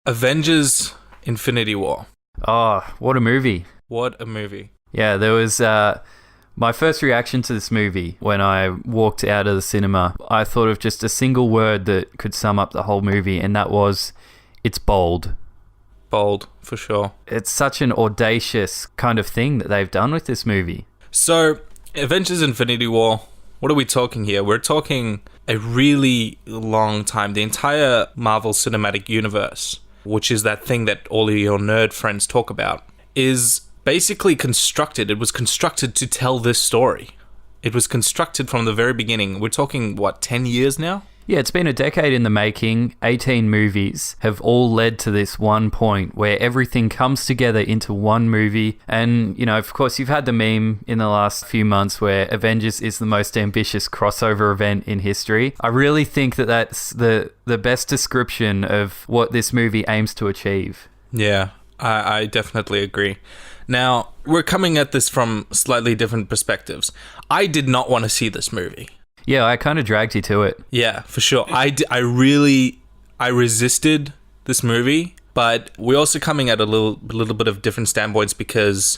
Avengers Infinity War. Oh, what a movie. What a movie. Yeah, there was my first reaction to this movie when I walked out of the cinema. I thought of just a single word that could sum up the whole movie, and that was, it's bold. Bold, for sure. It's such an audacious kind of thing that they've done with this movie. So, Avengers Infinity War, what are we talking here? We're talking a really long time. The entire Marvel Cinematic Universe, which is that thing that all of your nerd friends talk about, is basically constructed. It was constructed to tell this story. It was constructed from the very beginning. We're talking, 10 years now? Yeah, it's been a decade in the making. 18 movies have all led to this one point where everything comes together into one movie. And, of course, you've had the meme in the last few months where Avengers is the most ambitious crossover event in history. I really think that that's the best description of what this movie aims to achieve. Yeah, I definitely agree. Now, we're coming at this from slightly different perspectives. I did not want to see this movie. Yeah, I kind of dragged you to it. Yeah, for sure. I resisted this movie, but we're also coming at a little bit of different standpoints because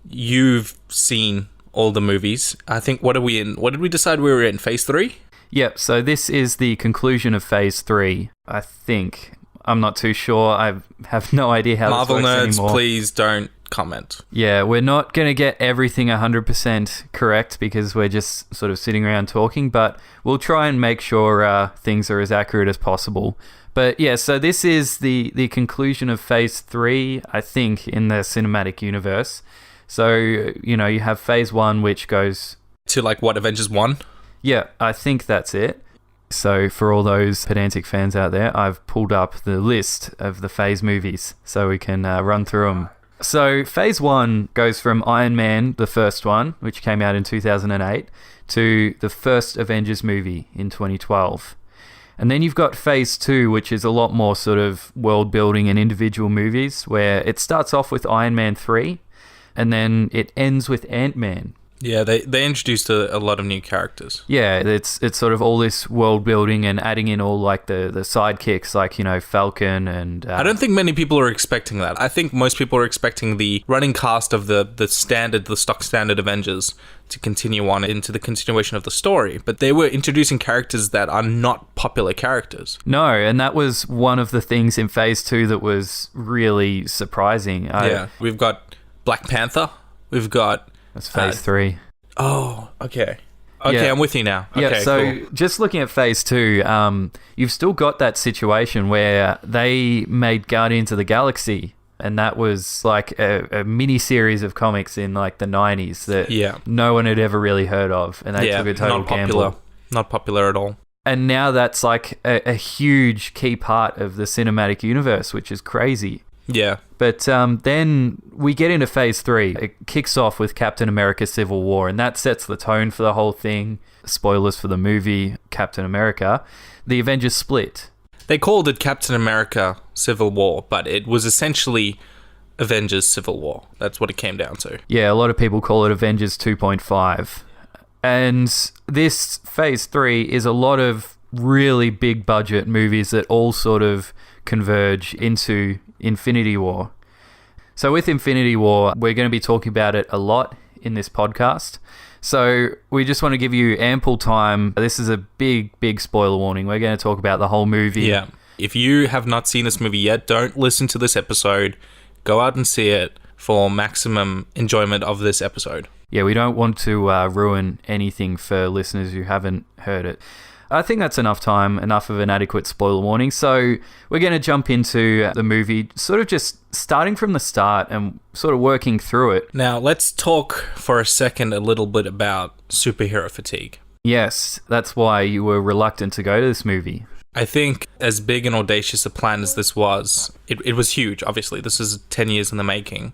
you've seen all the movies. I think, what are we in? What did we decide we were in? Phase 3? Yep, so this is the conclusion of Phase 3, I think. I'm not too sure. I have no idea how Marvel this works nerds, anymore. please don't comment. Yeah, we're not going to get everything 100% correct because we're just sort of sitting around talking, but we'll try and make sure things are as accurate as possible. But yeah, so this is the conclusion of Phase 3, I think, in the cinematic universe. So, you have Phase 1, which goes... to Avengers 1? Yeah, I think that's it. So for all those pedantic fans out there, I've pulled up the list of the Phase movies so we can run through them. So Phase 1 goes from Iron Man, the first one, which came out in 2008, to the first Avengers movie in 2012. And then you've got Phase 2, which is a lot more sort of world building and individual movies, where it starts off with Iron Man 3, and then it ends with Ant-Man. Yeah, they introduced a lot of new characters. Yeah, it's sort of all this world building and adding in all the sidekicks like, Falcon and... I don't think many people are expecting that. I think most people are expecting the running cast of the stock standard Avengers to continue on into the continuation of the story. But they were introducing characters that are not popular characters. No, and that was one of the things in Phase 2 that was really surprising. Yeah, we've got Black Panther. We've got... That's Phase 3. Oh, okay. Okay, Yeah. I'm with you now. Yeah, Okay, so cool. just looking at Phase 2, you've still got that situation where they made Guardians of the Galaxy, and that was like a mini-series of comics in the 90s that no one had ever really heard of, and they took a total gamble. Not popular at all. And now that's like a huge key part of the cinematic universe, which is crazy. Yeah. But then we get into Phase 3. It kicks off with Captain America Civil War, and that sets the tone for the whole thing. Spoilers for the movie Captain America. The Avengers split. They called it Captain America Civil War, but it was essentially Avengers Civil War. That's what it came down to. Yeah, a lot of people call it Avengers 2.5. And this Phase 3 is a lot of really big budget movies that all sort of converge into Infinity War. So with Infinity War, we're going to be talking about it a lot in this podcast. So we just want to give you ample time. This is a big spoiler warning. We're going to talk about the whole movie. Yeah. If you have not seen this movie yet, don't listen to this episode. Go out and see it for maximum enjoyment of this episode. Yeah, we don't want to ruin anything for listeners who haven't heard it. I think that's enough time, enough of an adequate spoiler warning. So we're going to jump into the movie, sort of just starting from the start and sort of working through it. Now, let's talk for a second a little bit about superhero fatigue. Yes, that's why you were reluctant to go to this movie. I think as big and audacious a plan as this was, it was huge, obviously. This is 10 years in the making,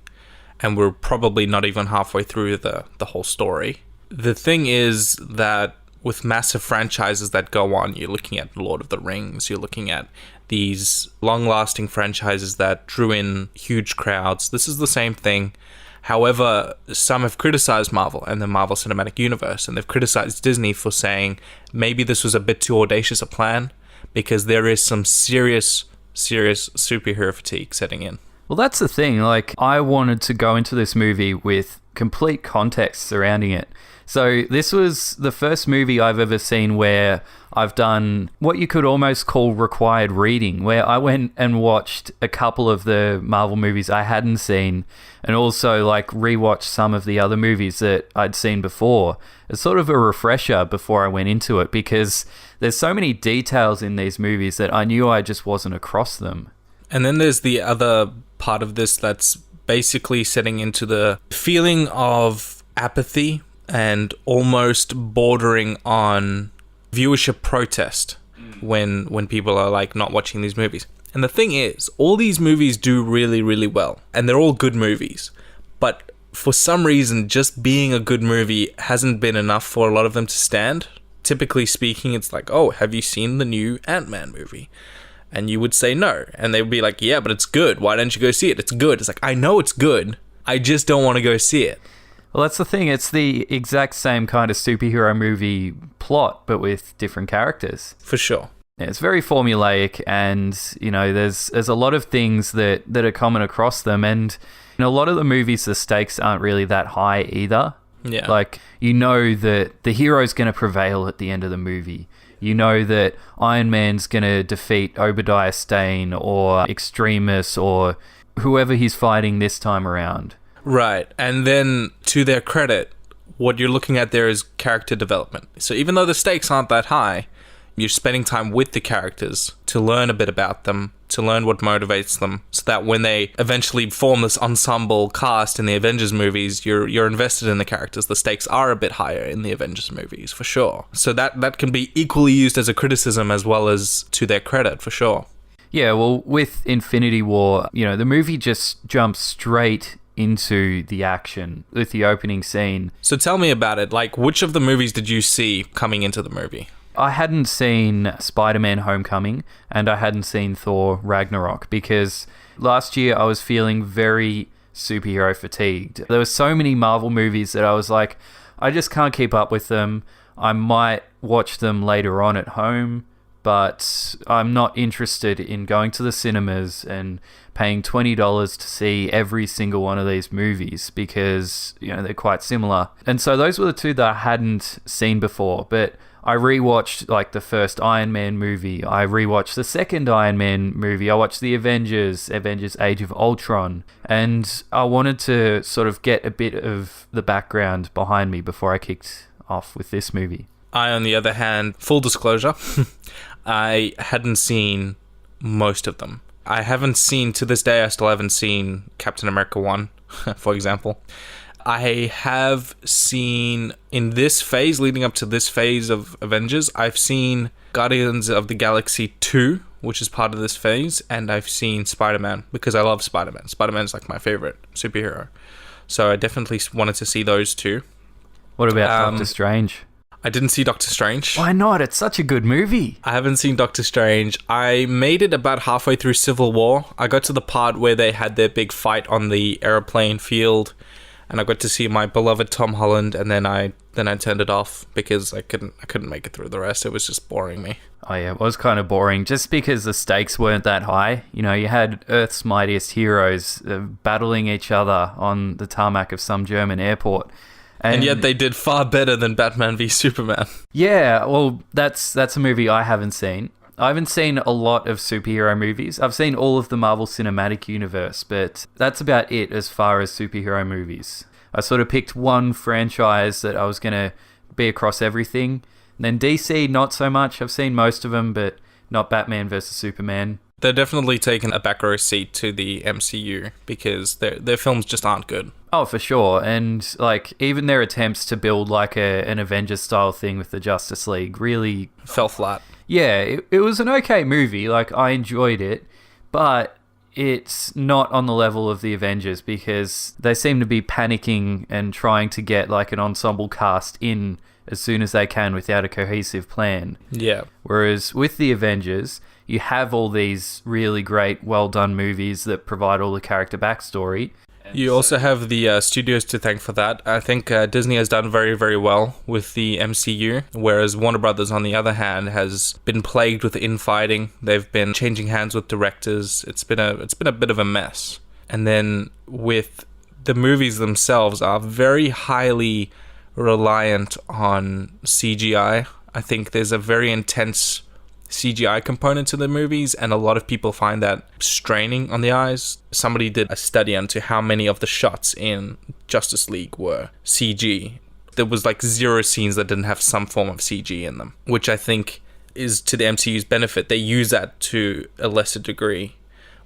and we're probably not even halfway through the whole story. The thing is that with massive franchises that go on, you're looking at Lord of the Rings, you're looking at these long-lasting franchises that drew in huge crowds. This is the same thing. However, some have criticized Marvel and the Marvel Cinematic Universe, and they've criticized Disney for saying maybe this was a bit too audacious a plan, because there is some serious serious superhero fatigue setting in. Well, that's the thing. Like, I wanted to go into this movie with complete context surrounding it. So this was the first movie I've ever seen where I've done what you could almost call required reading, where I went and watched a couple of the Marvel movies I hadn't seen, and also like rewatched some of the other movies that I'd seen before. It's sort of a refresher before I went into it, because there's so many details in these movies that I knew I just wasn't across them. And then there's the other part of this that's basically setting into the feeling of apathy and almost bordering on viewership protest when people are like not watching these movies. And the thing is, all these movies do really, really well, and they're all good movies. But for some reason, just being a good movie hasn't been enough for a lot of them to stand. Typically speaking, it's like, oh, have you seen the new Ant-Man movie? And you would say no. And they would be like, yeah, but it's good. Why don't you go see it? It's good. It's like, I know it's good. I just don't want to go see it. Well, that's the thing. It's the exact same kind of superhero movie plot, but with different characters. For sure. Yeah, it's very formulaic, and, you know, there's a lot of things that are common across them. And in a lot of the movies, the stakes aren't really that high either. Yeah. Like, you know that the hero's going to prevail at the end of the movie. You know that Iron Man's going to defeat Obadiah Stane or Extremis or whoever he's fighting this time around. Right. And then, to their credit, what you're looking at there is character development. So even though the stakes aren't that high, you're spending time with the characters to learn a bit about them, to learn what motivates them, so that when they eventually form this ensemble cast in the Avengers movies, you're invested in the characters. The stakes are a bit higher in the Avengers movies, for sure. So that can be equally used as a criticism as well as to their credit, for sure. Yeah, well, with Infinity War, you know, the movie just jumps straight into the action with the opening scene. So tell me about it. Like, which of the movies did you see coming into the movie? I hadn't seen Spider-Man Homecoming, and I hadn't seen Thor Ragnarok, because last year I was feeling very superhero fatigued. There were so many Marvel movies that I was like, I just can't keep up with them. I might watch them later on at home, but I'm not interested in going to the cinemas and paying $20 to see every single one of these movies, because, you know, they're quite similar. And so those were the two that I hadn't seen before, but I rewatched like the first Iron Man movie. I rewatched the second Iron Man movie. I watched the Avengers Age of Ultron. And I wanted to sort of get a bit of the background behind me before I kicked off with this movie. I, on the other hand, full disclosure, I hadn't seen most of them. I haven't seen, to this day, I still haven't seen Captain America 1, for example. I have seen, in this phase, leading up to this phase of Avengers, I've seen Guardians of the Galaxy 2, which is part of this phase, and I've seen Spider-Man, because I love Spider-Man. Spider-Man's like my favorite superhero. So I definitely wanted to see those two. What about Doctor Strange? I didn't see Doctor Strange. Why not? It's such a good movie. I haven't seen Doctor Strange. I made it about halfway through Civil War. I got to the part where they had their big fight on the airplane field, and I got to see my beloved Tom Holland, and then I turned it off because I couldn't make it through the rest. It was just boring me. Oh yeah, it was kind of boring just because the stakes weren't that high. You know, you had Earth's mightiest heroes battling each other on the tarmac of some German airport. And yet they did far better than Batman v Superman. Yeah, well, that's a movie I haven't seen. I haven't seen a lot of superhero movies. I've seen all of the Marvel Cinematic Universe, but that's about it as far as superhero movies. I sort of picked one franchise that I was going to be across everything. And then DC, not so much. I've seen most of them, but not Batman versus Superman. They're definitely taking a back row seat to the MCU because their films just aren't good. Oh, for sure. And like even their attempts to build like an Avengers style thing with the Justice League really fell flat. Yeah, it was an okay movie. Like I enjoyed it, but it's not on the level of the Avengers because they seem to be panicking and trying to get like an ensemble cast in as soon as they can without a cohesive plan. Yeah. Whereas with the Avengers, you have all these really great, well-done movies that provide all the character backstory, You also have the studios to thank for that. I think Disney has done very, very well with the MCU, whereas Warner Brothers, on the other hand, has been plagued with infighting. They've been changing hands with directors. It's been a bit of a mess. And then with the movies themselves are very highly reliant on CGI. I think there's a very intense CGI component to the movies, and a lot of people find that straining on the eyes. Somebody did a study onto how many of the shots in Justice League were CG. There was like 0 scenes that didn't have some form of CG in them, which I think is to the MCU's benefit. They use that to a lesser degree,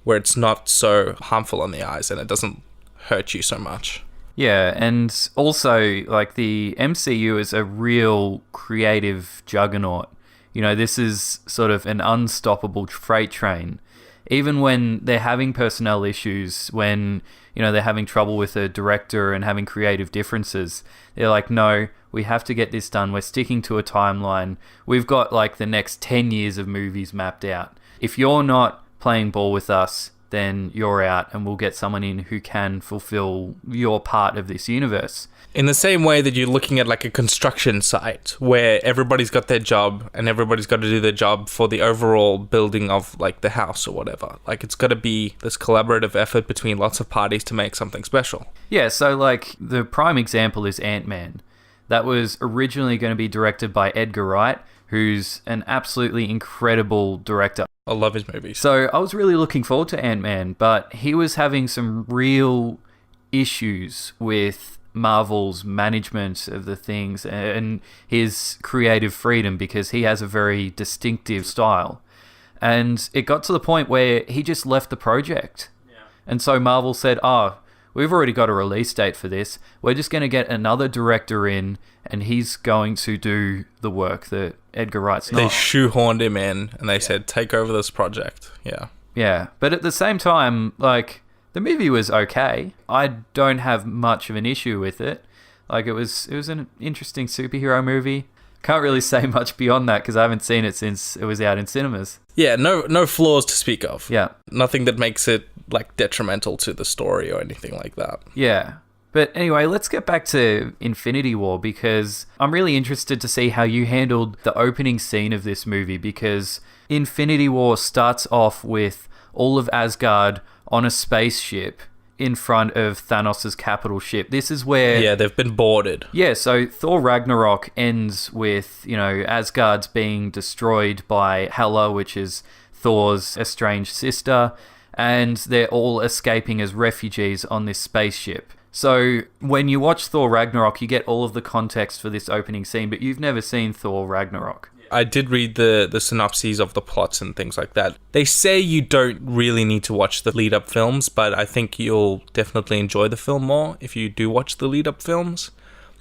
where it's not so harmful on the eyes and it doesn't hurt you so much. Yeah, and also, like, the MCU is a real creative juggernaut. You know, this is sort of an unstoppable freight train. Even when they're having personnel issues, when, you know, they're having trouble with a director and having creative differences, they're like, no, we have to get this done. We're sticking to a timeline. We've got, like, the next 10 years of movies mapped out. If you're not playing ball with us, then you're out, and we'll get someone in who can fulfill your part of this universe. In the same way that you're looking at like a construction site where everybody's got their job and everybody's got to do their job for the overall building of like the house or whatever. Like, it's got to be this collaborative effort between lots of parties to make something special. Yeah, so like the prime example is Ant-Man. That was originally going to be directed by Edgar Wright, who's an absolutely incredible director. I love his movies. So I was really looking forward to Ant-Man, but he was having some real issues with Marvel's management of the things and his creative freedom, because he has a very distinctive style. And it got to the point where he just left the project. Yeah. And so Marvel said, we've already got a release date for this. We're just going to get another director in, and he's going to do the work that Edgar Wright's not. They shoehorned him in, and they said, take over this project. Yeah. Yeah, but at the same time, like, the movie was okay. I don't have much of an issue with it. Like, it was an interesting superhero movie. Can't really say much beyond that because I haven't seen it since it was out in cinemas. Yeah, no flaws to speak of. Yeah. Nothing that makes it, like, detrimental to the story or anything like that. Yeah. But anyway, let's get back to Infinity War, because I'm really interested to see how you handled the opening scene of this movie, because Infinity War starts off with all of Asgard on a spaceship in front of Thanos' capital ship. This is where... Yeah, they've been boarded. Yeah, so Thor Ragnarok ends with, you know, Asgard's being destroyed by Hela, which is Thor's estranged sister, and they're all escaping as refugees on this spaceship. So when you watch Thor Ragnarok, you get all of the context for this opening scene, but you've never seen Thor Ragnarok. I did read the synopses of the plots and things like that. They say you don't really need to watch the lead-up films, but I think you'll definitely enjoy the film more if you do watch the lead-up films.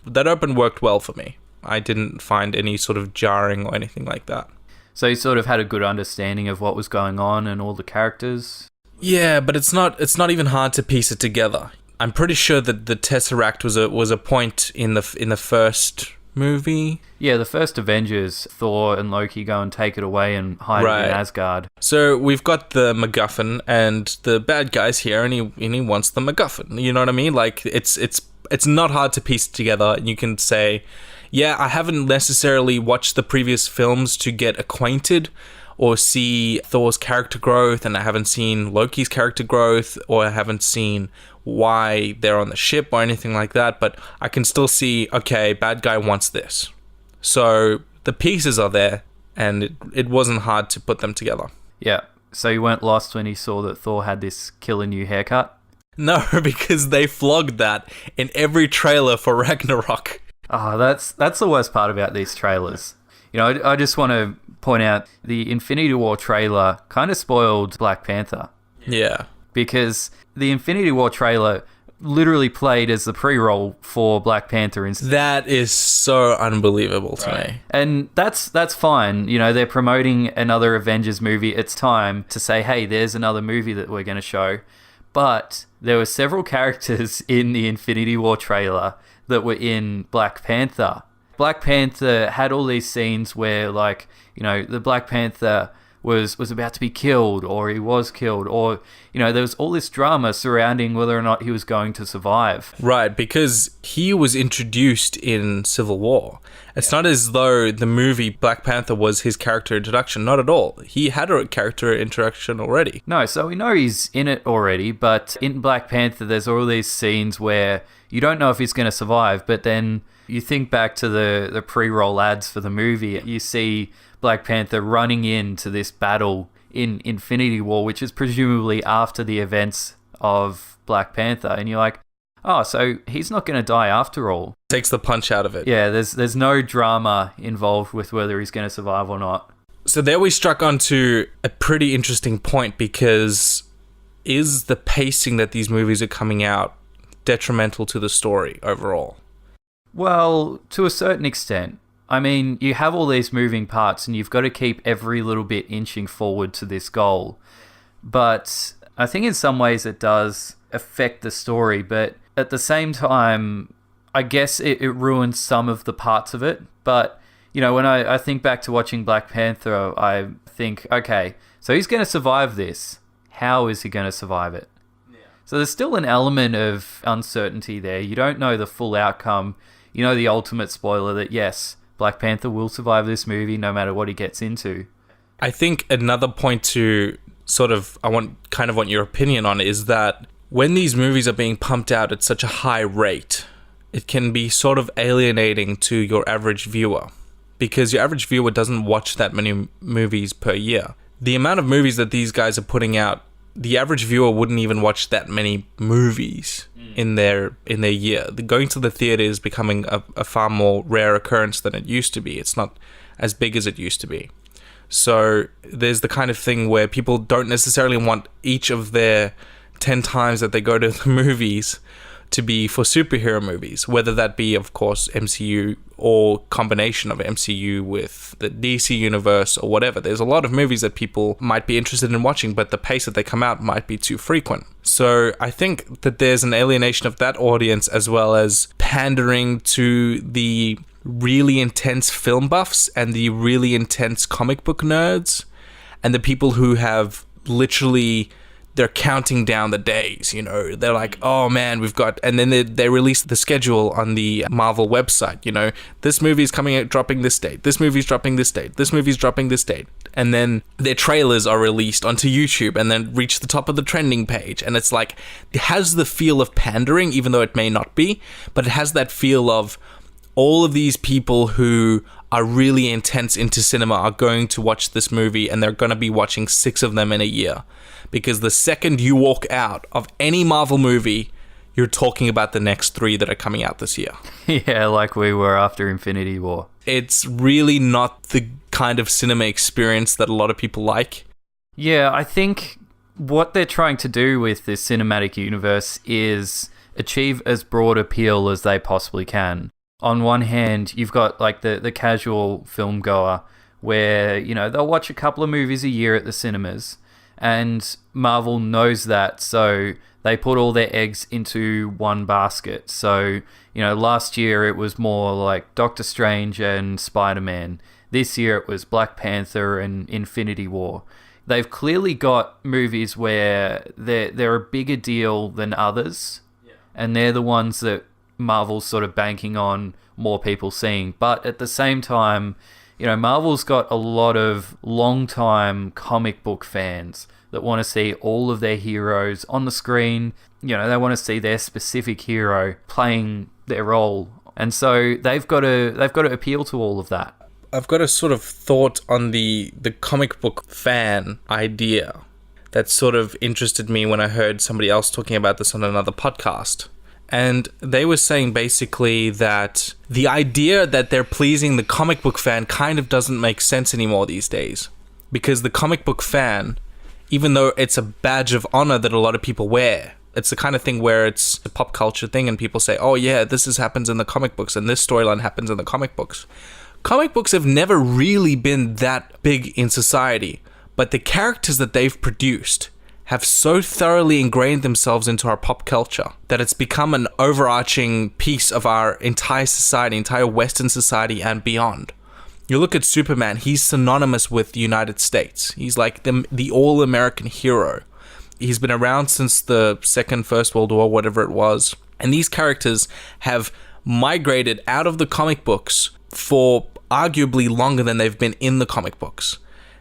That open worked well for me. I didn't find any sort of jarring or anything like that. So you sort of had a good understanding of what was going on and all the characters? Yeah, but it's not even hard to piece it together. I'm pretty sure that the Tesseract was a point in the first movie. Yeah, the first Avengers, Thor and Loki go and take it away and hide it in Asgard. So we've got the MacGuffin, and the bad guy's here, and he wants the MacGuffin. You know what I mean? Like, it's not hard to piece it together. You can say, yeah, I haven't necessarily watched the previous films to get acquainted or see Thor's character growth, and I haven't seen Loki's character growth, or I haven't seen why they're on the ship or anything like that, but I can still see, okay, bad guy wants this. So the pieces are there, and it wasn't hard to put them together. Yeah, so you weren't lost when you saw that Thor had this killer new haircut? No, because they flogged that in every trailer for Ragnarok. That's the worst part about these trailers. You know, I just want to point out the Infinity War trailer kind of spoiled Black Panther. Yeah. Because the Infinity War trailer literally played as the pre-roll for Black Panther. That is so unbelievable to me. And that's fine. You know, they're promoting another Avengers movie. It's time to say, hey, there's another movie that we're going to show. But there were several characters in the Infinity War trailer that were in Black Panther. Black Panther had all these scenes where, like, you know, the Black Panther was about to be killed, or he was killed, or there was all this drama surrounding whether or not he was going to survive. Right, because he was introduced in Civil War. It's not as though the movie Black Panther was his character introduction. Not at all. He had a character introduction already. No, so we know he's in it already, but in Black Panther, there's all these scenes where you don't know if he's going to survive, but then you think back to the pre-roll ads for the movie, you see Black Panther running into this battle in Infinity War, which is presumably after the events of Black Panther, and you're like, oh, so he's not going to die after all. Takes the punch out of it. Yeah, there's no drama involved with whether he's going to survive or not. So there we struck onto a pretty interesting point, because is the pacing that these movies are coming out detrimental to the story overall? Well, to a certain extent. I mean, you have all these moving parts and you've got to keep every little bit inching forward to this goal. But I think in some ways it does affect the story, but at the same time, I guess it ruins some of the parts of it. But, when I think back to watching Black Panther, I think, okay, so he's going to survive this. How is he going to survive it? Yeah. So there's still an element of uncertainty there. You don't know the full outcome. You know the ultimate spoiler that, yes, Black Panther will survive this movie no matter what he gets into. I think another point to I want your opinion on is that when these movies are being pumped out at such a high rate, it can be sort of alienating to your average viewer, because your average viewer doesn't watch that many movies per year. The amount of movies that these guys are putting out, the average viewer wouldn't even watch that many movies in their year. Going to the theater is becoming a far more rare occurrence than it used to be. It's not as big as it used to be. So there's the kind of thing where people don't necessarily want each of their 10 times that they go to the movies to be for superhero movies, whether that be, of course, MCU or combination of MCU with the DC universe or whatever. There's a lot of movies that people might be interested in watching, but the pace that they come out might be too frequent. So I think that there's an alienation of that audience, as well as pandering to the really intense film buffs and the really intense comic book nerds and the people who have literally... they're counting down the days, they're like, oh man, we've got, and then they release the schedule on the Marvel website, this movie's coming out, dropping this date, this movie's dropping this date, this movie's dropping this date, and then their trailers are released onto YouTube and then reach the top of the trending page, and it's like, it has the feel of pandering, even though it may not be, but it has that feel of all of these people who are really intense into cinema are going to watch this movie, and they're going to be watching 6 of them in a year. Because the second you walk out of any Marvel movie, you're talking about the next 3 that are coming out this year. Yeah, like we were after Infinity War. It's really not the kind of cinema experience that a lot of people like. Yeah, I think what they're trying to do with this cinematic universe is achieve as broad appeal as they possibly can. On one hand, you've got like the casual film goer where, they'll watch a couple of movies a year at the cinemas. And Marvel knows that, so they put all their eggs into one basket. So, last year it was more like Doctor Strange and Spider-Man. This year it was Black Panther and Infinity War. They've clearly got movies where they're a bigger deal than others, and they're the ones that Marvel's sort of banking on more people seeing. But at the same time, Marvel's got a lot of long-time comic book fans that want to see all of their heroes on the screen. They want to see their specific hero playing their role. And so they've got to appeal to all of that. I've got a sort of thought on the comic book fan idea that sort of interested me when I heard somebody else talking about this on another podcast. And they were saying basically that the idea that they're pleasing the comic book fan kind of doesn't make sense anymore these days. Because the comic book fan, even though it's a badge of honor that a lot of people wear, it's the kind of thing where it's a pop culture thing and people say, oh yeah, this happens in the comic books and this storyline happens in the comic books. Comic books have never really been that big in society, but the characters that they've produced have so thoroughly ingrained themselves into our pop culture that it's become an overarching piece of our entire society, entire Western society and beyond. You look at Superman, he's synonymous with the United States. He's like the all-American hero. He's been around since the First World War, whatever it was. And these characters have migrated out of the comic books for arguably longer than they've been in the comic books.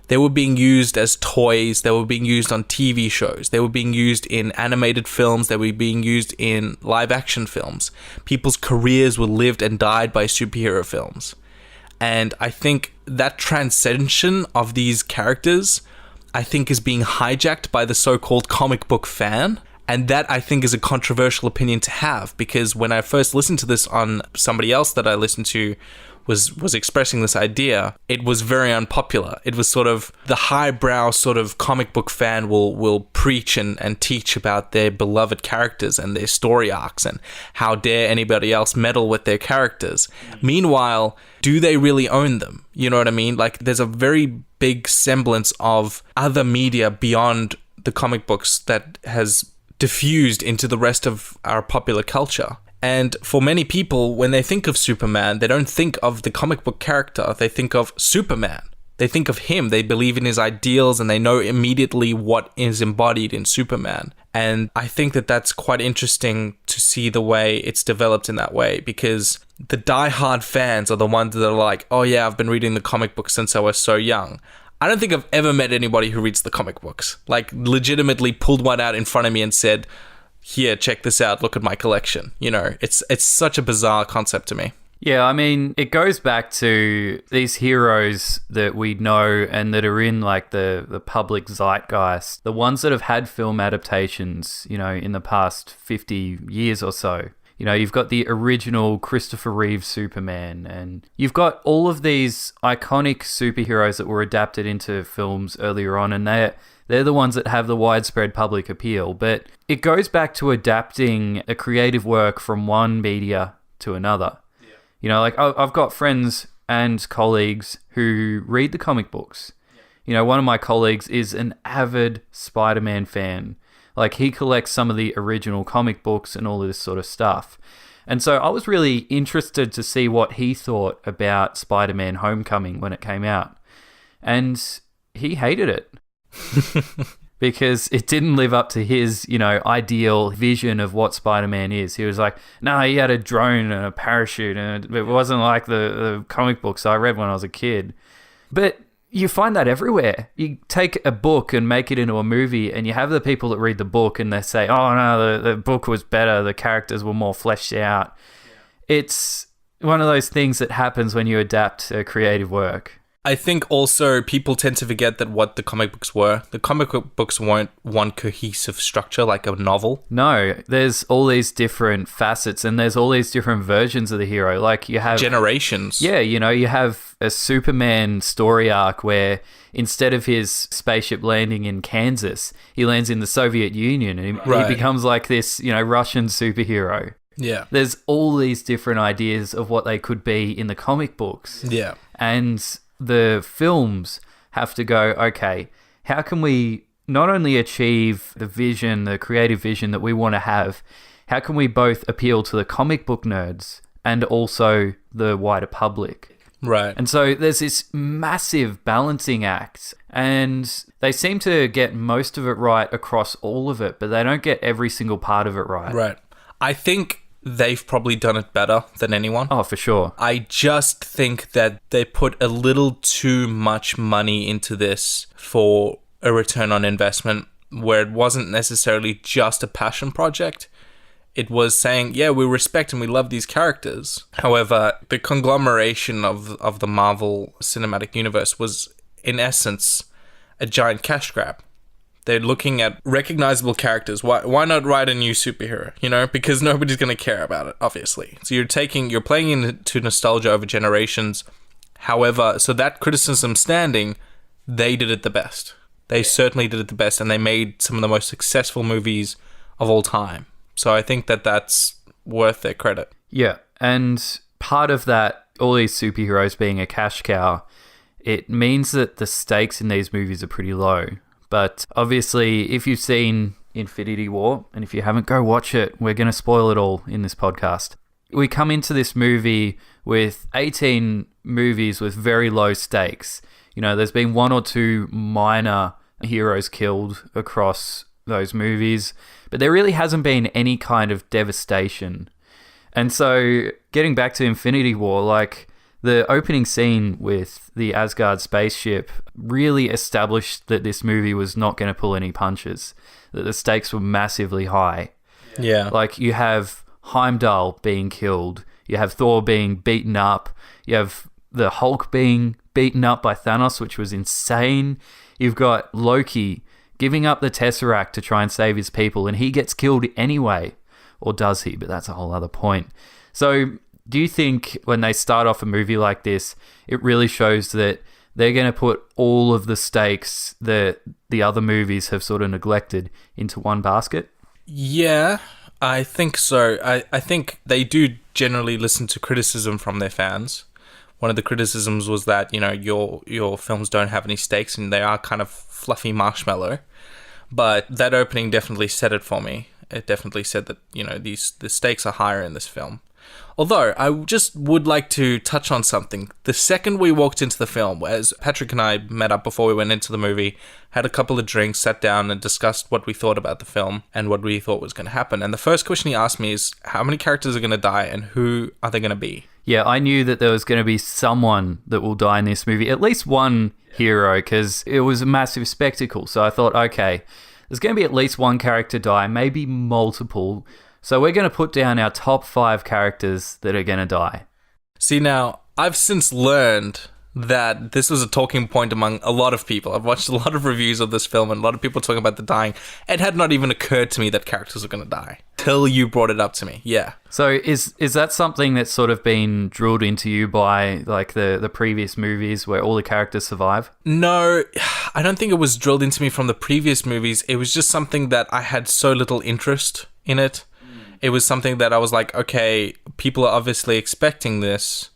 They were being used as toys. They were being used on TV shows. They were being used in animated films. They were being used in live action films. People's careers were lived and died by superhero films. And I think that transcension of these characters, I think, is being hijacked by the so-called comic book fan. And that, I think, is a controversial opinion to have, because when I first listened to this on somebody else that I listened to was expressing this idea, it was very unpopular. It was sort of the highbrow sort of comic book fan will preach and teach about their beloved characters and their story arcs and how dare anybody else meddle with their characters. Meanwhile, do they really own them? You know what I mean? Like, there's a very big semblance of other media beyond the comic books that has diffused into the rest of our popular culture. And for many people, when they think of Superman, they don't think of the comic book character. They think of Superman. They think of him. They believe in his ideals and they know immediately what is embodied in Superman. And I think that that's quite interesting to see the way it's developed in that way, because the die-hard fans are the ones that are like, oh yeah, I've been reading the comic book since I was so young. I don't think I've ever met anybody who reads the comic books, like legitimately pulled one out in front of me and said, here, check this out, look at my collection. You know, it's such a bizarre concept to me. Yeah, I mean, it goes back to these heroes that we know and that are in like the public zeitgeist, the ones that have had film adaptations, you know, in the past 50 years or so. You know, you've got the original Christopher Reeve Superman, and you've got all of these iconic superheroes that were adapted into films earlier on, and they're the ones that have the widespread public appeal. But it goes back to adapting a creative work from one media to another. Yeah. You know, like I've got friends and colleagues who read the comic books. Yeah. You know, one of my colleagues is an avid Spider-Man fan. Like, he collects some of the original comic books and all of this sort of stuff. And so I was really interested to see what he thought about Spider-Man Homecoming when it came out. And he hated it. Because it didn't live up to his, you know, ideal vision of what Spider-Man is. He was like, no, he had a drone and a parachute, and it wasn't like the comic books I read when I was a kid. But you find that everywhere. You take a book and make it into a movie, and you have the people that read the book and they say, oh no, the book was better, the characters were more fleshed out. Yeah. It's one of those things that happens when you adapt a creative work. I think also people tend to forget that what the comic books were. The comic books weren't one cohesive structure like a novel. No, there's all these different facets and there's all these different versions of the hero. Like, you have generations. Yeah, you know, you have a Superman story arc where instead of his spaceship landing in Kansas, he lands in the Soviet Union and he becomes like this, you know, Russian superhero. Yeah. There's all these different ideas of what they could be in the comic books. Yeah. And the films have to go, okay, how can we not only achieve the vision, the creative vision that we want to have, how can we both appeal to the comic book nerds and also the wider public? Right. And so there's this massive balancing act, and they seem to get most of it right across all of it, but they don't get every single part of it right. Right. I think they've probably done it better than anyone. Oh, for sure. I just think that they put a little too much money into this for a return on investment, where it wasn't necessarily just a passion project. It was saying, yeah, we respect and we love these characters. However, the conglomeration of the Marvel Cinematic Universe was, in essence, a giant cash grab. They're looking at recognizable characters. Why not write a new superhero? You know, because nobody's going to care about it, obviously. So you're playing into nostalgia over generations. However, so that criticism standing, they did it the best. They certainly did it the best, and they made some of the most successful movies of all time. So I think that that's worth their credit. Yeah, and part of that, all these superheroes being a cash cow, it means that the stakes in these movies are pretty low. But obviously, if you've seen Infinity War, and if you haven't, go watch it. We're going to spoil it all in this podcast. We come into this movie with 18 movies with very low stakes. You know, there's been one or two minor heroes killed across those movies, but there really hasn't been any kind of devastation. And so, getting back to Infinity War, like, the opening scene with the Asgard spaceship really established that this movie was not going to pull any punches, that the stakes were massively high. Yeah. Like, you have Heimdall being killed, you have Thor being beaten up, you have the Hulk being beaten up by Thanos, which was insane. You've got Loki giving up the Tesseract to try and save his people, and he gets killed anyway. Or does he? But that's a whole other point. So, do you think when they start off a movie like this, it really shows that they're going to put all of the stakes that the other movies have sort of neglected into one basket? Yeah, I think so. I think they do generally listen to criticism from their fans. One of the criticisms was that, you know, your films don't have any stakes and they are kind of fluffy marshmallow. But that opening definitely said it for me. It definitely said that, you know, the stakes are higher in this film. Although, I just would like to touch on something. The second we walked into the film, as Patrick and I met up before we went into the movie, had a couple of drinks, sat down and discussed what we thought about the film and what we thought was going to happen. And the first question he asked me is, how many characters are going to die and who are they going to be? Yeah, I knew that there was going to be someone that will die in this movie. At least one hero, because it was a massive spectacle. So I thought, okay, there's going to be at least one character die, maybe multiple. So we're going to put down our top 5 characters that are going to die. See, now, I've since learned that this was a talking point among a lot of people. I've watched a lot of reviews of this film and a lot of people talking about the dying. It had not even occurred to me that characters were going to die till you brought it up to me. Yeah. So is that something that's sort of been drilled into you by like the previous movies where all the characters survive? No, I don't think it was drilled into me from the previous movies. It was just something that I had so little interest in it. It was something that I was like, okay, people are obviously expecting this.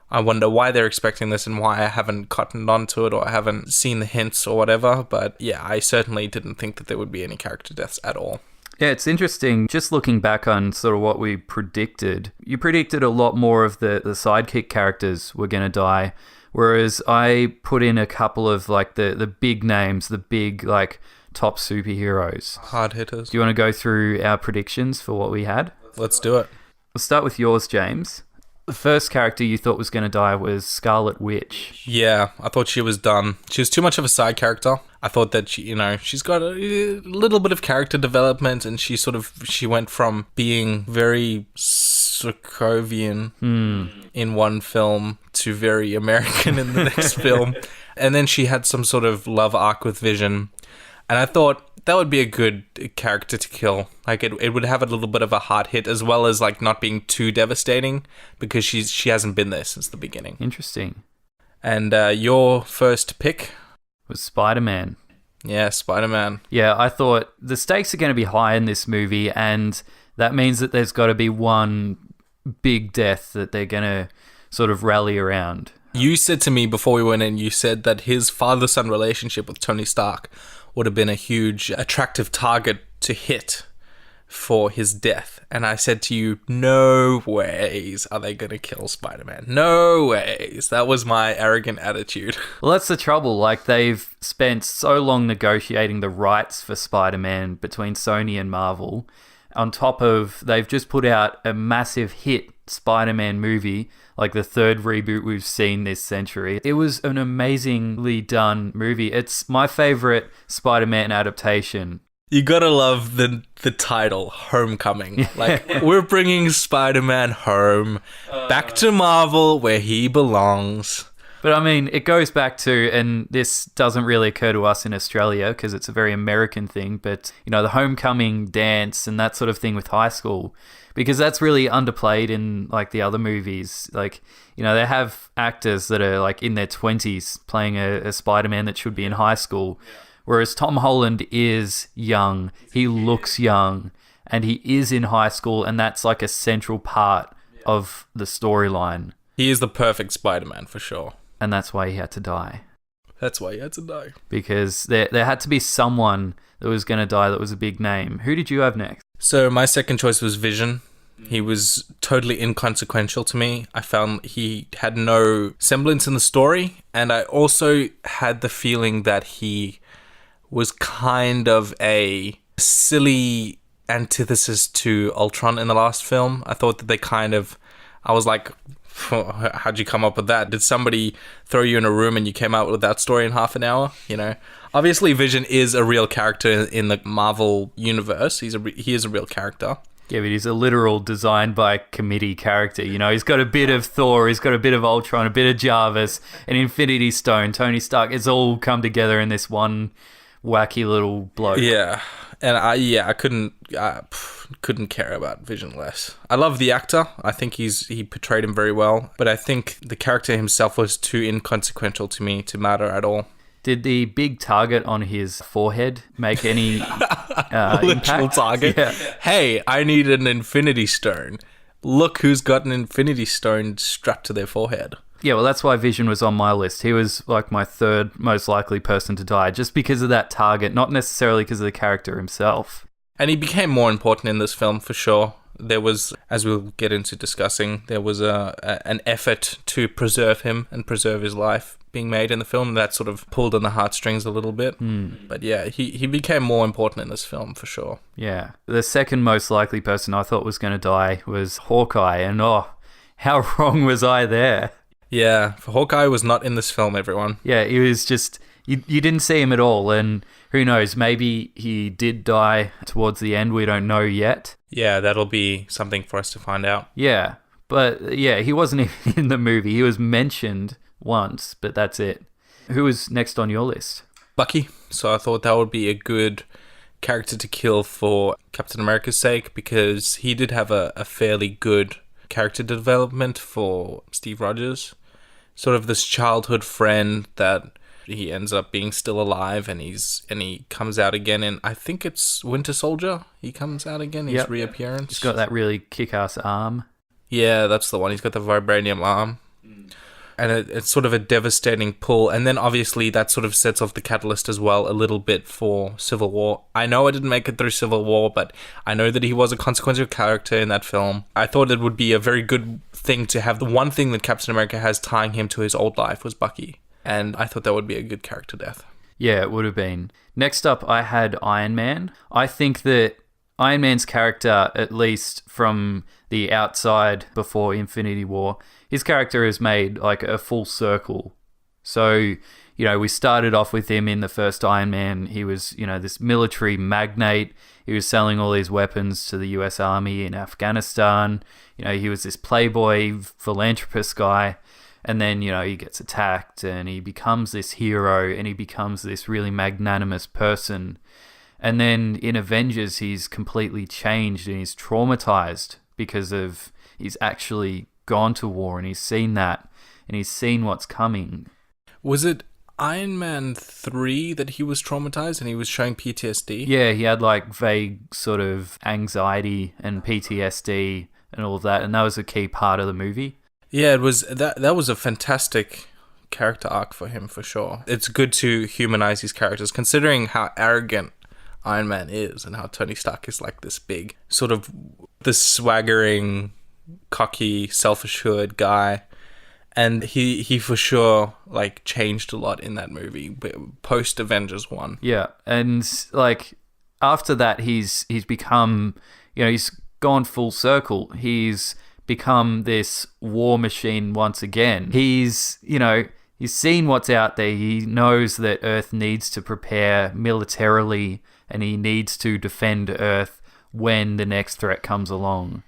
I wonder why they're expecting this and why I haven't gotten onto it or I haven't seen the hints or whatever. But yeah, I certainly didn't think that there would be any character deaths at all. Yeah, it's interesting. Just looking back on sort of what we predicted, you predicted a lot more of the sidekick characters were going to die. Whereas I put in a couple of like the big names, the big like top superheroes. Hard hitters. Do you want to go through our predictions for what we had? Let's do it. We'll start with yours, James. The first character you thought was going to die was Scarlet Witch. Yeah, I thought she was done. She was too much of a side character. I thought that she's got a little bit of character development, and she went from being very Sokovian in one film to very American in the next film. And then she had some sort of love arc with Vision. And I thought that would be a good character to kill. Like, it would have a little bit of a hard hit, as well as, like, not being too devastating, because she hasn't been there since the beginning. Interesting. And your first pick? Was Spider-Man. Yeah, Spider-Man. Yeah, I thought the stakes are going to be high in this movie, and that means that there's got to be one big death that they're going to sort of rally around. You said to me before we went in, you said that his father-son relationship with Tony Stark would have been a huge attractive target to hit for his death. And I said to you, no ways are they going to kill Spider-Man. No ways. That was my arrogant attitude. Well, that's the trouble. Like, they've spent so long negotiating the rights for Spider-Man between Sony and Marvel. On top of, they've just put out a massive hit Spider-Man movie, like the third reboot we've seen this century. It was an amazingly done movie. It's my favorite Spider-Man adaptation. You gotta love the title, Homecoming. Like, we're bringing Spider-Man home, back to Marvel, where he belongs. But I mean, it goes back to, and this doesn't really occur to us in Australia because it's a very American thing, but, you know, the homecoming dance and that sort of thing with high school, because that's really underplayed in, like, the other movies. Like, you know, they have actors that are, like, in their 20s playing a Spider-Man that should be in high school, whereas Tom Holland is young, he looks young, and he is in high school, and that's, like, a central part of the storyline. He is the perfect Spider-Man, for sure. And that's why he had to die. That's why he had to die. Because there had to be someone that was going to die that was a big name. Who did you have next? So my second choice was Vision. He was totally inconsequential to me. I found he had no semblance in the story. And I also had the feeling that he was kind of a silly antithesis to Ultron in the last film. I thought that I was like, how'd you come up with that? Did somebody throw you in a room and you came out with that story in half an hour? Obviously Vision is a real character in the Marvel universe. He is a real character. Yeah, but he's a literal designed by committee character. He's got a bit of Thor, he's got a bit of Ultron, a bit of Jarvis, an Infinity Stone, Tony Stark. It's all come together in this one wacky little bloke. Yeah, and I couldn't care about Vision less. I love the actor. I think he portrayed him very well, but I think the character himself was too inconsequential to me to matter at all. Did the big target on his forehead make any literal impact? target? Yeah. Hey, I need an Infinity Stone. Look who's got an Infinity Stone strapped to their forehead. Yeah, well, that's why Vision was on my list. He was like my third most likely person to die, just because of that target, not necessarily because of the character himself. And he became more important in this film for sure. There was, as we'll get into discussing, there was an effort to preserve him and preserve his life being made in the film. That sort of pulled on the heartstrings a little bit. But yeah, he became more important in this film for sure. Yeah. The second most likely person I thought was going to die was Hawkeye. And how wrong was I there? Yeah, Hawkeye was not in this film, everyone. Yeah, he was just... You didn't see him at all, and who knows, maybe he did die towards the end, we don't know yet. Yeah, that'll be something for us to find out. Yeah, but yeah, he wasn't even in the movie. He was mentioned once, but that's it. Who was next on your list? Bucky. So I thought that would be a good character to kill for Captain America's sake, because he did have a fairly good character development for Steve Rogers. Sort of this childhood friend that he ends up being still alive, and he comes out again in, I think it's Winter Soldier. He comes out again, his reappearance. He's got that really kick-ass arm. Yeah, that's the one. He's got the vibranium arm. And it's sort of a devastating pull. And then obviously that sort of sets off the catalyst as well a little bit for Civil War. I know I didn't make it through Civil War, but I know that he was a consequential character in that film. I thought it would be a very good thing to have the one thing that Captain America has tying him to his old life was Bucky. And I thought that would be a good character death. Yeah, it would have been. Next up, I had Iron Man. I think that Iron Man's character, at least from the outside before Infinity War, his character has made like a full circle. So, we started off with him in the first Iron Man. He was, this military magnate. He was selling all these weapons to the US Army in Afghanistan. He was this playboy philanthropist guy. And then, he gets attacked and he becomes this hero and he becomes this really magnanimous person. And then in Avengers, he's completely changed and he's traumatized because of he's actually gone to war and he's seen that and he's seen what's coming. Was it Iron Man 3 that he was traumatized and he was showing PTSD? Yeah, he had like vague sort of anxiety and PTSD and all of that. And that was a key part of the movie. Yeah, it was that was a fantastic character arc for him for sure. It's good to humanize these characters, considering how arrogant Iron Man is and how Tony Stark is like this big, sort of this swaggering, cocky, self-assured guy. And he for sure like changed a lot in that movie post Avengers 1. Yeah, and like after that he's become, he's gone full circle. He's become this war machine once again. He's seen what's out there. He knows that Earth needs to prepare militarily and he needs to defend Earth when the next threat comes along.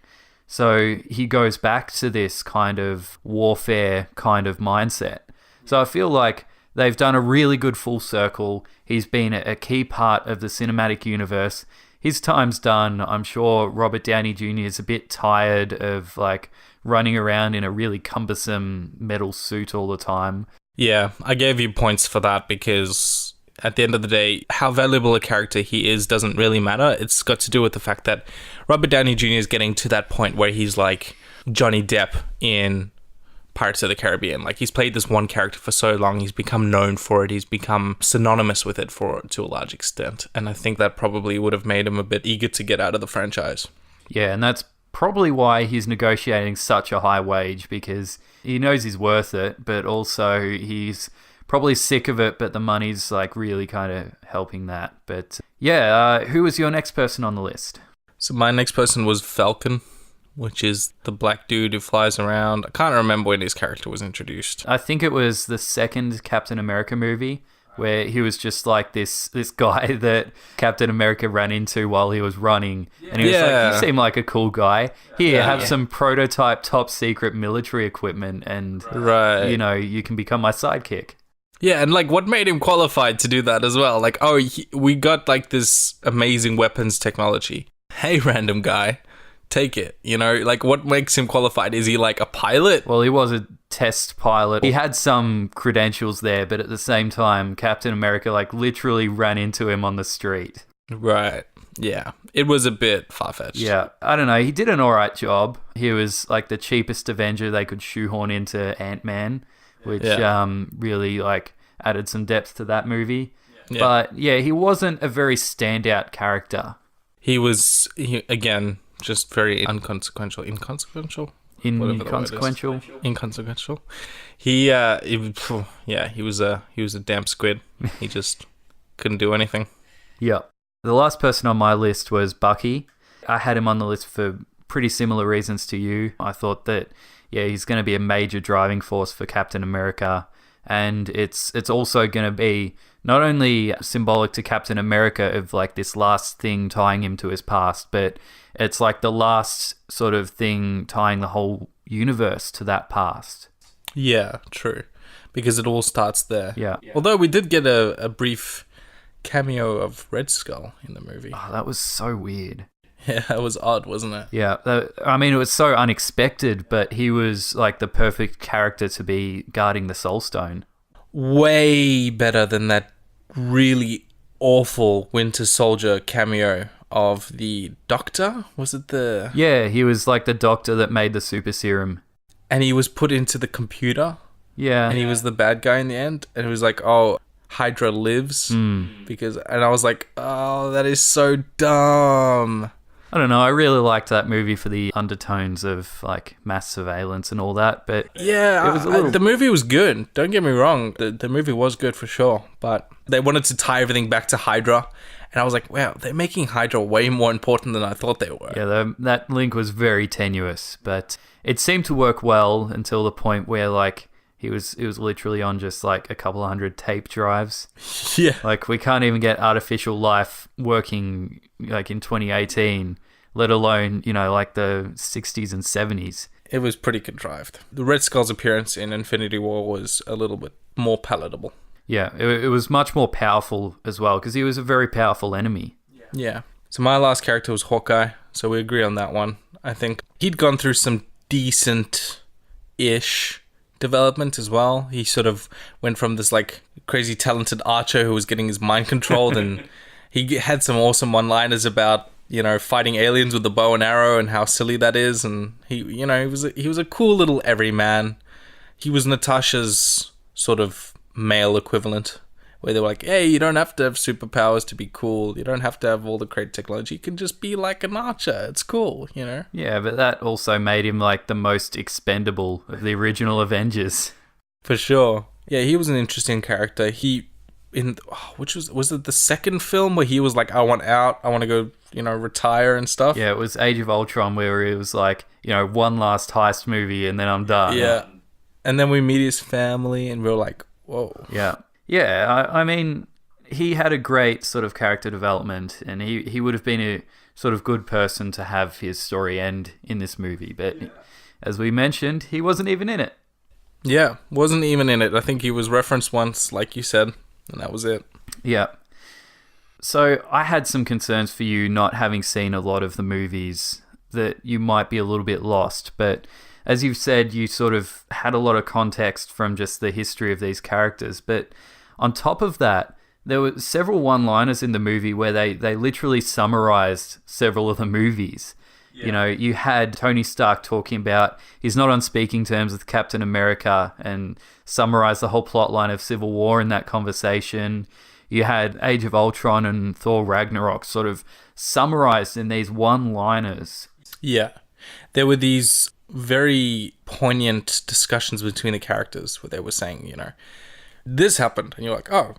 So he goes back to this kind of warfare kind of mindset. So I feel like they've done a really good full circle. He's been a key part of the cinematic universe. His time's done. I'm sure Robert Downey Jr. is a bit tired of like running around in a really cumbersome metal suit all the time. Yeah, I gave you points for that because at the end of the day, how valuable a character he is doesn't really matter. It's got to do with the fact that Robert Downey Jr. is getting to that point where he's like Johnny Depp in Pirates of the Caribbean. Like he's played this one character for so long, he's become known for it, he's become synonymous with it to a large extent. And I think that probably would have made him a bit eager to get out of the franchise. Yeah, and that's probably why he's negotiating such a high wage, because he knows he's worth it, but also he's probably sick of it, but the money's like really kind of helping that. But yeah, who was your next person on the list? So my next person was Falcon, which is the black dude who flies around. I can't remember when his character was introduced. I think it was the second Captain America movie, where he was just like this guy that Captain America ran into while he was running. And he was like, you seem like a cool guy. Here, have some prototype top secret military equipment and, you know, you can become my sidekick. Yeah, and like what made him qualified to do that as well? Like, we got like this amazing weapons technology. Hey, random guy, take it. You know, like what makes him qualified? Is he like a pilot? Well, he was a test pilot. He had some credentials there, but at the same time, Captain America like literally ran into him on the street. Right. Yeah. It was a bit far-fetched. Yeah. I don't know. He did an alright job. He was like the cheapest Avenger they could shoehorn into Ant-Man, which really like added some depth to that movie. Yeah. But yeah, he wasn't a very standout character. He was, again, just very inconsequential. Inconsequential? Inconsequential. He was a damp squid. He just couldn't do anything. Yeah. The last person on my list was Bucky. I had him on the list for pretty similar reasons to you. I thought that, yeah, he's going to be a major driving force for Captain America. And it's also going to be not only symbolic to Captain America of like this last thing tying him to his past, but it's like the last sort of thing tying the whole universe to that past. Yeah, true. Because it all starts there. Yeah. Although we did get a brief cameo of Red Skull in the movie. Oh, that was so weird. Yeah, it was odd, wasn't it? Yeah. I mean, it was so unexpected, but he was like the perfect character to be guarding the Soul Stone. Way better than that really awful Winter Soldier cameo of the Doctor. Was it the... Yeah, he was like the doctor that made the super serum. And he was put into the computer. Yeah. And he was the bad guy in the end. And it was like, oh, Hydra lives. And I was like, oh, that is so dumb. I don't know. I really liked that movie for the undertones of like mass surveillance and all that, but yeah, it was the movie was good. Don't get me wrong, the movie was good for sure. But they wanted to tie everything back to Hydra, and I was like, wow, they're making Hydra way more important than I thought they were. Yeah, that link was very tenuous, but it seemed to work well until the point where like he was literally on just like a couple of hundred tape drives. Yeah, like we can't even get artificial life working like in 2018, let alone, you know, like the 60s and 70s. It was pretty contrived. The Red Skull's appearance in Infinity War was a little bit more palatable. Yeah, it was much more powerful as well, because he was a very powerful enemy. Yeah. So my last character was Hawkeye, so we agree on that one. I think he'd gone through some decent-ish development as well. He sort of went from this like crazy talented archer who was getting his mind controlled, and he had some awesome one-liners about, you know, fighting aliens with the bow and arrow and how silly that is. And he was a cool little everyman. He was Natasha's sort of male equivalent, where they were like, hey, you don't have to have superpowers to be cool. You don't have to have all the great technology. You can just be like an archer. It's cool, you know? Yeah, but that also made him like the most expendable of the original Avengers. For sure. Yeah, he was an interesting character. Was it the second film where he was like, I want out, I want to go, you know, retire and stuff? Yeah, it was Age of Ultron, where he was like, you know, one last heist movie and then I'm done. Yeah. And then we meet his family and we're like, whoa. Yeah. Yeah, I mean, he had a great sort of character development, and he would have been a sort of good person to have his story end in this movie. But as we mentioned, he wasn't even in it. Yeah, wasn't even in it. I think he was referenced once, like you said, and that was it. Yeah. So I had some concerns for you not having seen a lot of the movies, that you might be a little bit lost. But as you've said, you sort of had a lot of context from just the history of these characters. But on top of that, there were several one-liners in the movie where they literally summarized several of the movies. Yeah. You know, you had Tony Stark talking about he's not on speaking terms with Captain America and summarized the whole plotline of Civil War in that conversation. You had Age of Ultron and Thor Ragnarok sort of summarized in these one-liners. Yeah. There were these very poignant discussions between the characters where they were saying, you know, this happened. And you're like, oh,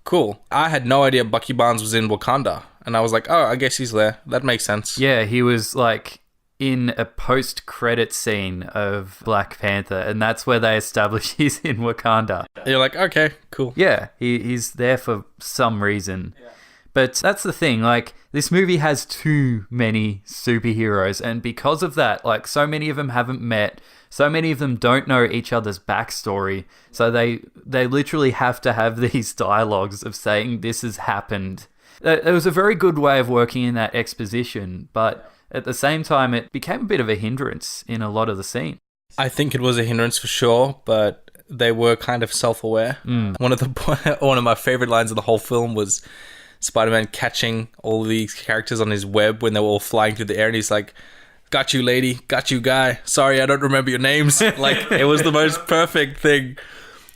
cool. I had no idea Bucky Barnes was in Wakanda. And I was like, oh, I guess he's there. That makes sense. Yeah, he was like in a post-credit scene of Black Panther, and that's where they establish he's in Wakanda. You're like, okay, cool. Yeah, he's there for some reason. Yeah. But that's the thing, like, this movie has too many superheroes, and because of that, like, so many of them haven't met, so many of them don't know each other's backstory, so they literally have to have these dialogues of saying this has happened. It was a very good way of working in that exposition, but at the same time, it became a bit of a hindrance in a lot of the scene. I think it was a hindrance for sure, but they were kind of self-aware. One of my favorite lines of the whole film was Spider-Man catching all these characters on his web when they were all flying through the air, and he's like, got you, lady, got you, guy. Sorry, I don't remember your names. Like, it was the most perfect thing.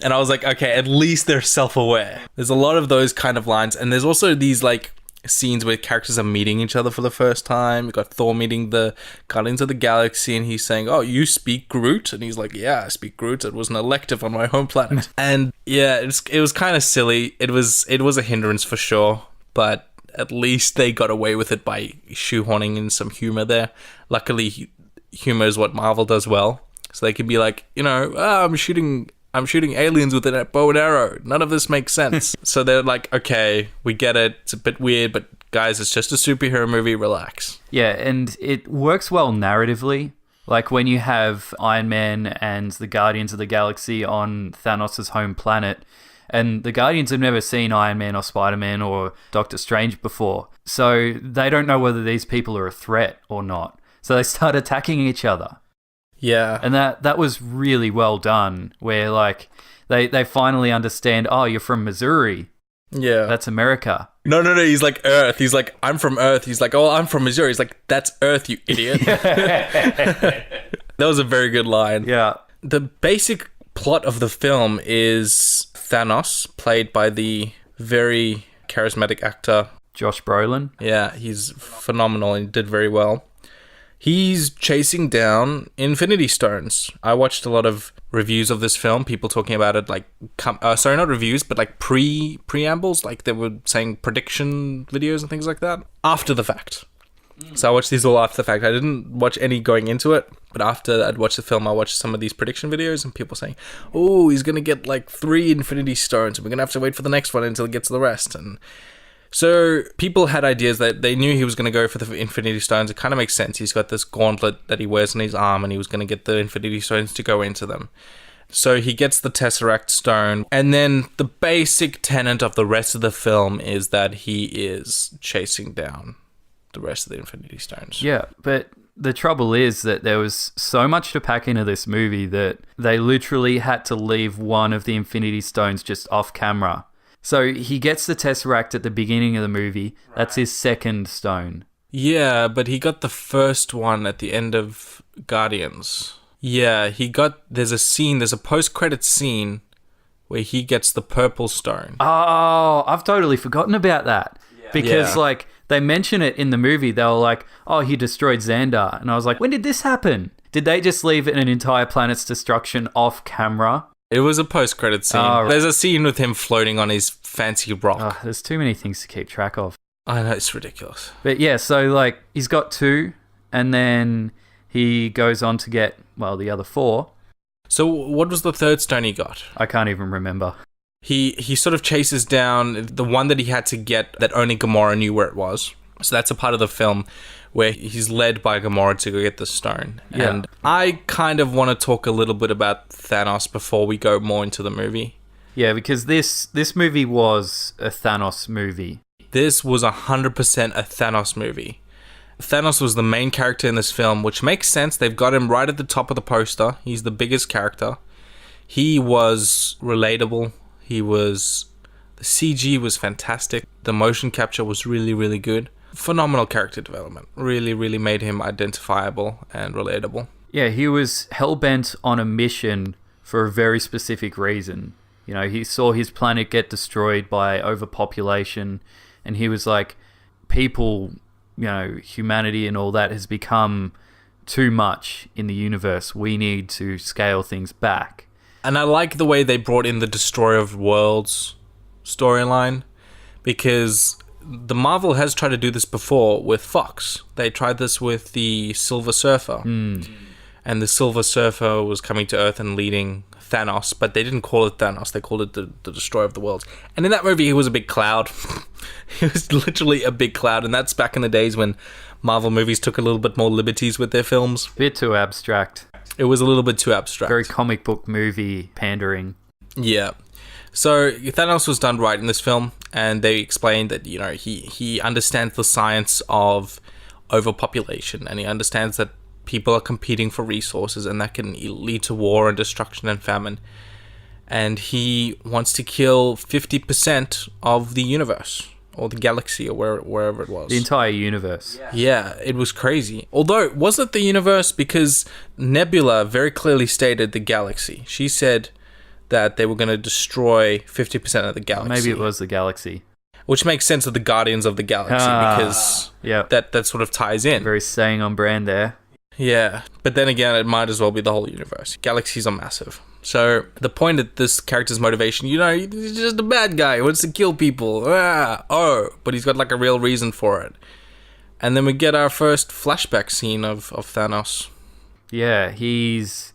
And I was like, okay, at least they're self-aware. There's a lot of those kind of lines, and there's also these, like, scenes where characters are meeting each other for the first time. You've got Thor meeting the Guardians of the Galaxy, and he's saying, oh, you speak Groot? And he's like, yeah, I speak Groot. It was an elective on my home planet. And yeah, it was kind of silly. It was a hindrance for sure, but at least they got away with it by shoehorning in some humor there. Luckily, humor is what Marvel does well. So they can be like, I'm shooting aliens with a bow and arrow. None of this makes sense. So they're like, okay, we get it. It's a bit weird, but guys, it's just a superhero movie. Relax. Yeah, and it works well narratively. Like when you have Iron Man and the Guardians of the Galaxy on Thanos' home planet, and the Guardians have never seen Iron Man or Spider-Man or Doctor Strange before. So they don't know whether these people are a threat or not. So they start attacking each other. Yeah. And that was really well done, where like they finally understand, oh, you're from Missouri. Yeah. That's America. No, he's like Earth. He's like, I'm from Earth. He's like, oh, I'm from Missouri. He's like, that's Earth, you idiot. That was a very good line. Yeah. The basic plot of the film is Thanos, played by the very charismatic actor Josh Brolin. Yeah, he's phenomenal and did very well. He's chasing down Infinity Stones. I watched a lot of reviews of this film, people talking about it like, sorry, not reviews, but like preambles, like they were saying prediction videos and things like that, after the fact. So I watched these all after the fact. I didn't watch any going into it, but after I'd watched the film, I watched some of these prediction videos and people saying, oh, he's going to get like 3 Infinity Stones and we're going to have to wait for the next one until he gets the rest. And so people had ideas that they knew he was going to go for the Infinity Stones. It kind of makes sense. He's got this gauntlet that he wears on his arm and he was going to get the Infinity Stones to go into them. So he gets the Tesseract Stone. And then the basic tenet of the rest of the film is that he is chasing down the rest of the Infinity Stones. Yeah, but the trouble is that there was so much to pack into this movie that they literally had to leave one of the Infinity Stones just off camera. So he gets the Tesseract at the beginning of the movie. Right. That's his second stone. Yeah, but he got the first one at the end of Guardians. Yeah, there's a post-credit scene where he gets the purple stone. Oh, I've totally forgotten about that. Yeah. Because, like, they mention it in the movie. They were like, oh, he destroyed Xandar. And I was like, when did this happen? Did they just leave an entire planet's destruction off camera? It was a post-credit scene. Oh, right. There's a scene with him floating on his fancy rock. Oh, there's too many things to keep track of. I know, it's ridiculous. But yeah, so like he's got 2 and then he goes on to get, well, the other 4. So what was the third stone he got? I can't even remember. He sort of chases down the one that he had to get that only Gamora knew where it was. So that's a part of the film where he's led by Gamora to go get the stone. Yeah. And I kind of want to talk a little bit about Thanos before we go more into the movie. Yeah, because this movie was a Thanos movie. This was 100% a Thanos movie. Thanos was the main character in this film, which makes sense. They've got him right at the top of the poster. He's the biggest character. He was relatable. The CG was fantastic. The motion capture was really, really good. Phenomenal character development. Really, really made him identifiable and relatable. Yeah, he was hell-bent on a mission for a very specific reason. You know, he saw his planet get destroyed by overpopulation, and he was like, people, you know, humanity and all that has become too much in the universe. We need to scale things back. And I like the way they brought in the Destroyer of Worlds storyline, because the Marvel has tried to do this before with Fox. They tried this with the Silver Surfer. And the Silver Surfer was coming to Earth and leading Thanos, but they didn't call it Thanos. They called it the Destroyer of the Worlds. And in that movie, he was a big cloud. He was literally a big cloud. And that's back in the days when Marvel movies took a little bit more liberties with their films. Bit too abstract. It was a little bit too abstract. Very comic book movie pandering. Yeah. So Thanos was done right in this film, and they explained that, you know, he understands the science of overpopulation, and he understands that people are competing for resources, and that can lead to war and destruction and famine. And he wants to kill 50% of the universe, or the galaxy, or wherever it was. The entire universe. Yeah, it was crazy. Although, was it the universe? Because Nebula very clearly stated the galaxy. She said that they were going to destroy 50% of the galaxy. Maybe it was the galaxy. Which makes sense of the Guardians of the Galaxy, because that sort of ties in. Very staying on brand there. Yeah, but then again, it might as well be the whole universe. Galaxies are massive. So the point of this character's motivation, you know, he's just a bad guy. He wants to kill people. But he's got like a real reason for it. And then we get our first flashback scene of Thanos. Yeah, he's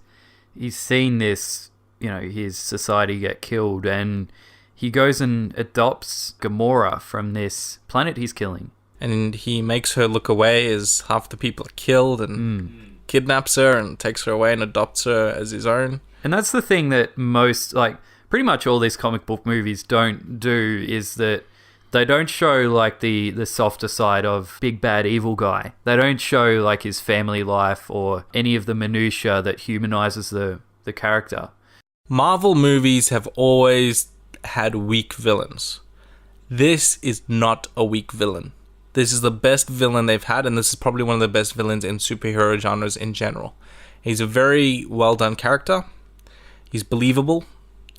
seen this, you know, his society get killed, and he goes and adopts Gamora from this planet he's killing. And he makes her look away as half the people are killed, and kidnaps her and takes her away and adopts her as his own. And that's the thing that most, like, pretty much all these comic book movies don't do, is that they don't show, like, the softer side of big bad evil guy. They don't show, like, his family life or any of the minutiae that humanizes the character. Marvel movies have always had weak villains. This is not a weak villain. This is the best villain they've had, and this is probably one of the best villains in superhero genres in general. He's a very well done character. He's believable.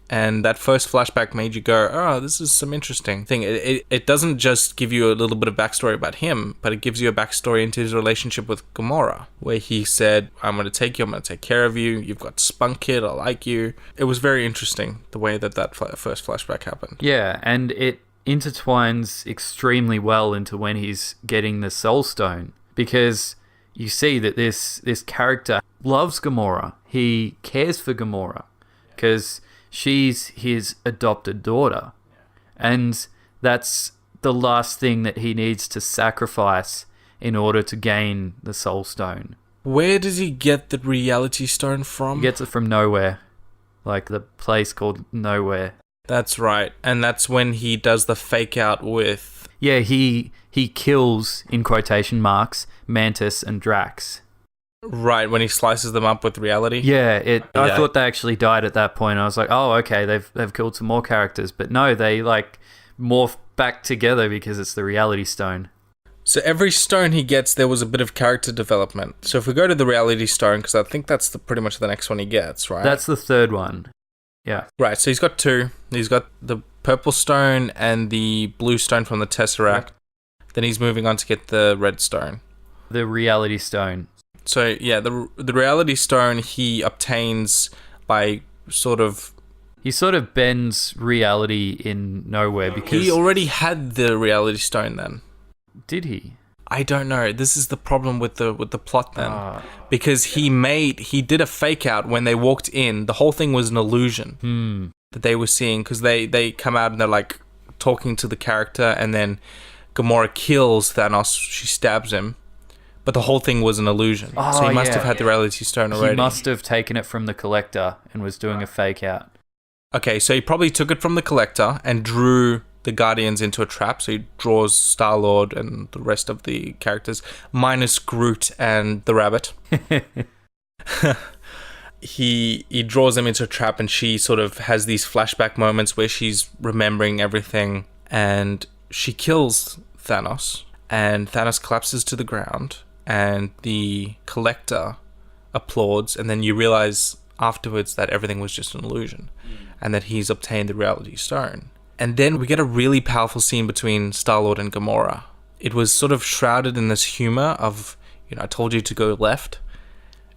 And that first flashback made you go, oh, this is some interesting thing. It doesn't just give you a little bit of backstory about him, but it gives you a backstory into his relationship with Gamora, where he said, I'm going to take you, I'm going to take care of you, you've got spunk, kid, I like you. It was very interesting, the way that first flashback happened. Yeah, and it intertwines extremely well into when he's getting the Soul Stone, because you see that this character loves Gamora. He cares for Gamora, because she's his adopted daughter. And that's the last thing that he needs to sacrifice in order to gain the Soul Stone. Where does he get the Reality Stone from? He gets it from nowhere. Like the place called Nowhere. That's right. And that's when he does the fake out with... Yeah, he kills, in quotation marks, Mantis and Drax. Right, when he slices them up with Reality. Yeah, I thought they actually died at that point. I was like, oh, okay, they've killed some more characters. But no, they like morph back together because it's the Reality Stone. So every stone he gets, there was a bit of character development. So if we go to the Reality Stone, because I think that's pretty much the next one he gets, right? That's the third one. Yeah. Right, so he's got two. He's got the purple stone and the blue stone from the Tesseract. Yep. Then he's moving on to get the red stone. The Reality Stone. So, yeah, the Reality Stone he obtains by sort of... He sort of bends reality in Nowhere because... He already had the Reality Stone then. Did he? I don't know. This is the problem with the plot then. Because he did a fake out when they walked in. The whole thing was an illusion that they were seeing, because they come out and they're like talking to the character, and then Gamora kills Thanos. She stabs him. But the whole thing was an illusion. So he must have had the Reality Stone already. He must have taken it from the Collector and was doing a fake out. Okay, so he probably took it from the Collector and drew the Guardians into a trap. So he draws Star-Lord and the rest of the characters, minus Groot and the rabbit. He draws them into a trap, and she sort of has these flashback moments where she's remembering everything, and she kills Thanos, and Thanos collapses to the ground, and the Collector applauds, and then you realize afterwards that everything was just an illusion, and that he's obtained the Reality Stone. And then we get a really powerful scene between Star-Lord and Gamora. It was sort of shrouded in this humor of, I told you to go left,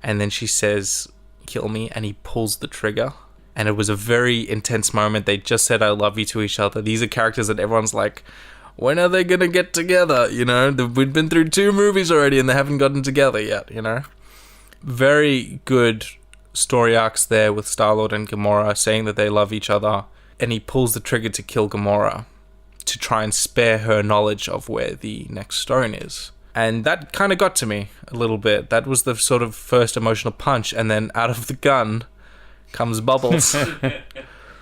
and then she says, kill me, and he pulls the trigger. And it was a very intense moment. They just said I love you to each other. These are characters that everyone's like, when are they going to get together? You know, we've been through 2 movies already and they haven't gotten together yet, you know? Very good story arcs there with Star-Lord and Gamora saying that they love each other. And he pulls the trigger to kill Gamora to try and spare her knowledge of where the next stone is. And that kind of got to me a little bit. That was the sort of first emotional punch. And then out of the gun comes Bubbles.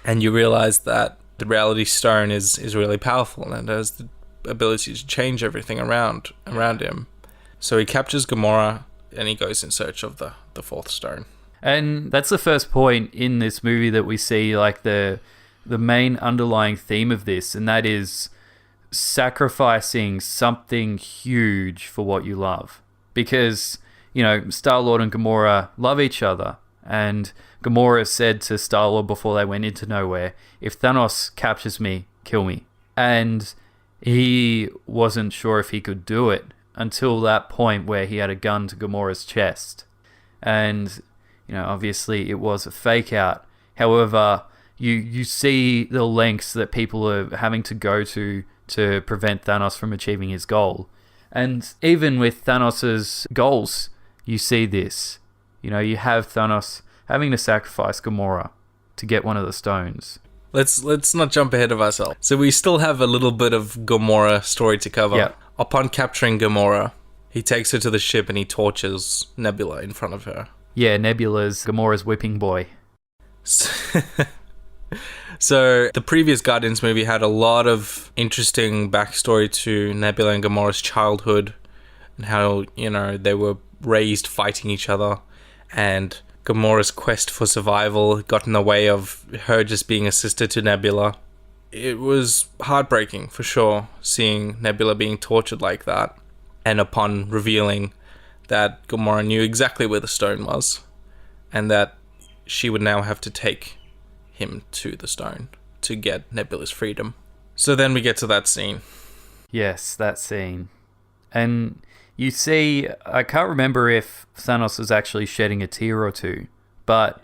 And you realize that the reality stone is really powerful and has the ability to change everything around him. So he captures Gamora and he goes in search of the 4th stone. And that's the first point in this movie that we see like the main underlying theme of this, and that is sacrificing something huge for what you love. Because, you know, Star-Lord and Gamora love each other, and Gamora said to Star-Lord before they went into nowhere, if Thanos captures me, kill me. And he wasn't sure if he could do it until that point where he had a gun to Gamora's chest. And, you know, obviously it was a fake out. However, you see the lengths that people are having to go to prevent Thanos from achieving his goal. And even with Thanos's goals, you see this. You know, you have Thanos having to sacrifice Gamora to get one of the stones. Let's not jump ahead of ourselves. So we still have a little bit of Gamora story to cover. Yep. Upon capturing Gamora, he takes her to the ship and he tortures Nebula in front of her. Yeah, Nebula's Gamora's whipping boy. So the previous Guardians movie had a lot of interesting backstory to Nebula and Gamora's childhood and how, you know, they were raised fighting each other, and Gamora's quest for survival got in the way of her just being a sister to Nebula. It was heartbreaking for sure, seeing Nebula being tortured like that, and upon revealing that Gamora knew exactly where the stone was and that she would now have to take him to the stone to get Nebula's freedom. So then we get to that scene. Yes, that scene. And you see, I can't remember if Thanos was actually shedding a tear or two, but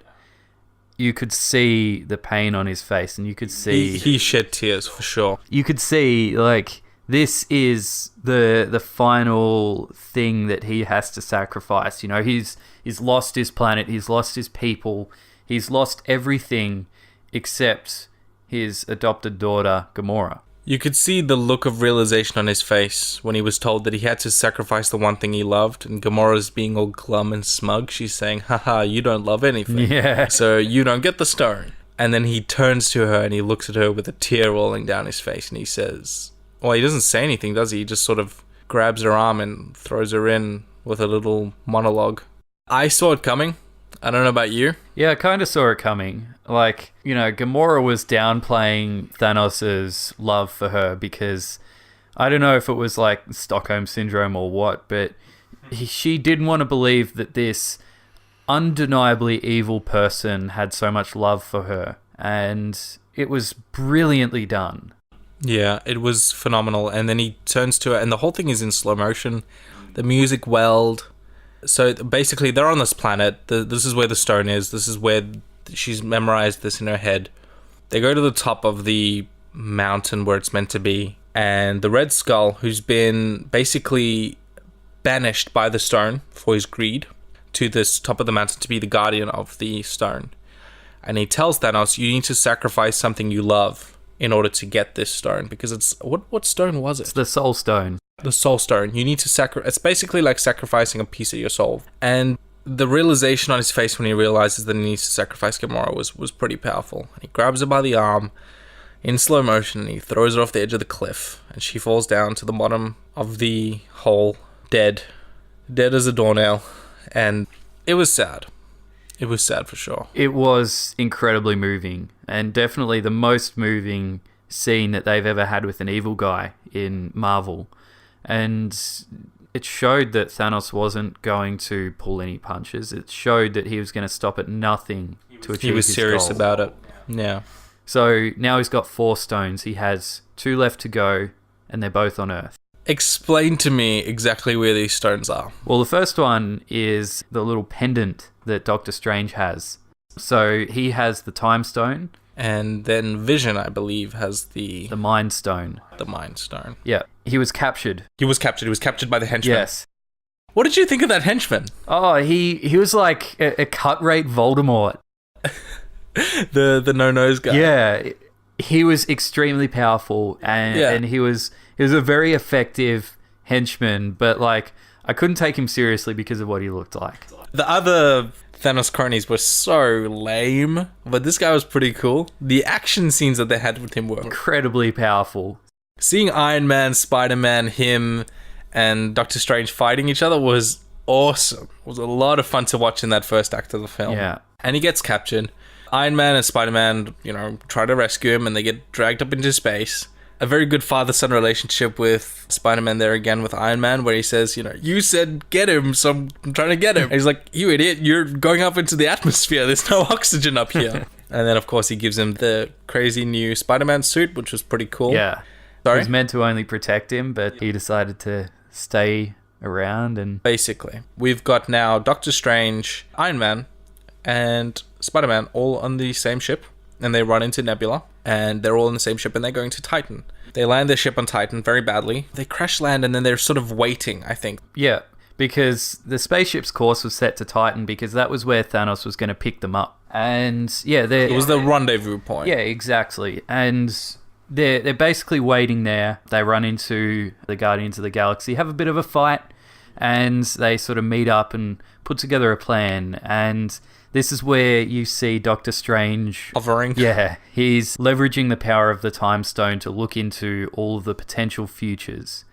you could see the pain on his face, and you could see... He shed tears, for sure. You could see, like, this is the final thing that he has to sacrifice. You know, he's lost his planet, he's lost his people, he's lost everything except his adopted daughter, Gamora. You could see the look of realization on his face when he was told that he had to sacrifice the one thing he loved, and Gamora's being all glum and smug. She's saying, haha, you don't love anything. Yeah. So you don't get the stone. And then he turns to her and he looks at her with a tear rolling down his face and he says... Well, he doesn't say anything, does he? He just sort of grabs her arm and throws her in with a little monologue. I saw it coming. I don't know about you. Yeah, I kind of saw it coming. Like, you know, Gamora was downplaying Thanos' love for her because I don't know if it was like Stockholm Syndrome or what, but she didn't want to believe that this undeniably evil person had so much love for her. And it was brilliantly done. Yeah, it was phenomenal. And then he turns to her, and the whole thing is in slow motion. The music welled. So basically, they're on this planet. This is where the stone is. This is where she's memorized this in her head. They go to the top of the mountain where it's meant to be. And the Red Skull, who's been basically banished by the stone for his greed, to this top of the mountain to be the guardian of the stone. And he tells Thanos, you need to sacrifice something you love in order to get this stone. Because it's... What stone was it? It's the Soul Stone. The Soul Stone. You need to it's basically like sacrificing a piece of your soul. And the realization on his face when he realizes that he needs to sacrifice Gamora was pretty powerful. And he grabs her by the arm in slow motion and he throws her off the edge of the cliff. And she falls down to the bottom of the hole, dead. Dead as a doornail. And it was sad. It was sad for sure. It was incredibly moving, and definitely the most moving scene that they've ever had with an evil guy in Marvel. And it showed that Thanos wasn't going to pull any punches. It showed that he was going to stop at nothing to achieve his goal. He was serious about it. Yeah. So now he's got 4 stones. He has 2 left to go, and they're both on Earth. Explain to me exactly where these stones are. Well, the first one is the little pendant that Doctor Strange has. So he has the time stone. And then Vision, I believe, has the Mind Stone. The Mind Stone. Yeah. He was captured. He was captured by the henchman. Yes. What did you think of that henchman? Oh, he was like a cut rate Voldemort. the no-nose guy. Yeah. He was extremely powerful and he was a very effective henchman, but like I couldn't take him seriously because of what he looked like. The other Thanos cronies were so lame, but this guy was pretty cool. The action scenes that they had with him were incredibly powerful. Seeing Iron Man, Spider-Man, him, and Doctor Strange fighting each other was awesome. It was a lot of fun to watch in that first act of the film. Yeah. And he gets captured. Iron Man and Spider-Man, try to rescue him, and they get dragged up into space. A very good father-son relationship with Spider-Man there again with Iron Man, where he says, you said get him, so I'm trying to get him. And he's like, you idiot, you're going up into the atmosphere. There's no oxygen up here. And then, of course, he gives him the crazy new Spider-Man suit, which was pretty cool. Yeah. Sorry? It was meant to only protect him, but he decided to stay around and... Basically, we've got now Doctor Strange, Iron Man, and Spider-Man all on the same ship. And they run into Nebula, and they're all in the same ship, and they're going to Titan. They land their ship on Titan very badly. They crash land, and then they're sort of waiting, I think. Yeah, because the spaceship's course was set to Titan, because that was where Thanos was going to pick them up. And, yeah, it was the rendezvous point. Yeah, exactly. And they're basically waiting there. They run into the Guardians of the Galaxy, have a bit of a fight, and they sort of meet up and put together a plan. And this is where you see Doctor Strange hovering. Yeah, he's leveraging the power of the Time Stone to look into all of the potential futures.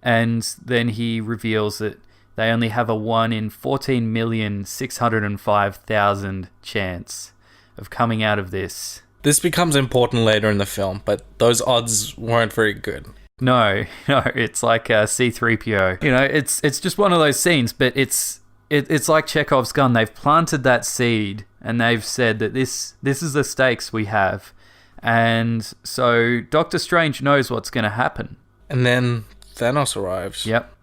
And then he reveals that they only have a 1 in 14,605,000 chance of coming out of this. This becomes important later in the film, but those odds weren't very good. No, it's like C-3PO. It's just one of those scenes, but it's like Chekhov's gun. They've planted that seed and they've said that this is the stakes we have. And so Doctor Strange knows what's going to happen. And then Thanos arrives. Yep.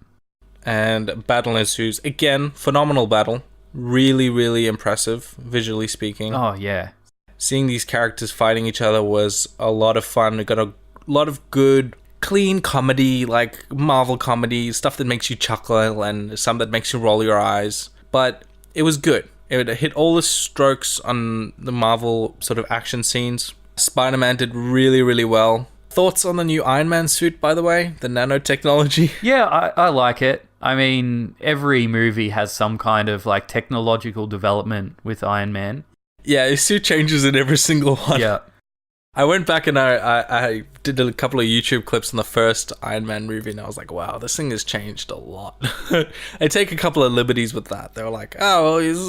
And battle ensues. Again, phenomenal battle. Really, really impressive, visually speaking. Oh, yeah. Seeing these characters fighting each other was a lot of fun. We got a lot of good, clean comedy, like Marvel comedy, stuff that makes you chuckle and some that makes you roll your eyes. But it was good. It hit all the strokes on the Marvel sort of action scenes. Spider-Man did really, really well. Thoughts on the new Iron Man suit, by the way? The nanotechnology? Yeah, I like it. I mean, every movie has some kind of like technological development with Iron Man. Yeah, his suit changes in every single one. Yeah. I went back and I did a couple of YouTube clips on the first Iron Man movie, and I was like, wow, this thing has changed a lot. I take a couple of liberties with that. They were like, oh, well, he's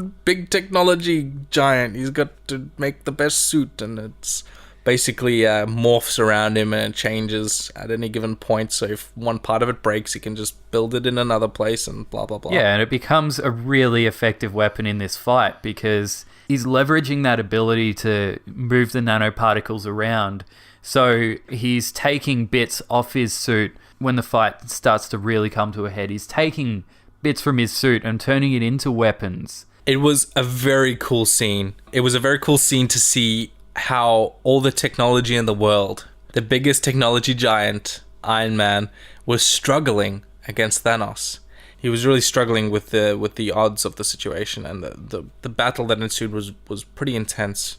a big technology giant. He's got to make the best suit, and it's basically morphs around him and it changes at any given point. So if one part of it breaks, he can just build it in another place and blah, blah, blah. Yeah, and it becomes a really effective weapon in this fight because he's leveraging that ability to move the nanoparticles around. So he's taking bits off his suit when the fight starts to really come to a head. He's taking bits from his suit and turning it into weapons. It was a very cool scene. It was a very cool scene to see how all the technology in the world, the biggest technology giant, Iron Man, was struggling against Thanos. He was really struggling with the odds of the situation, and the battle that ensued was pretty intense.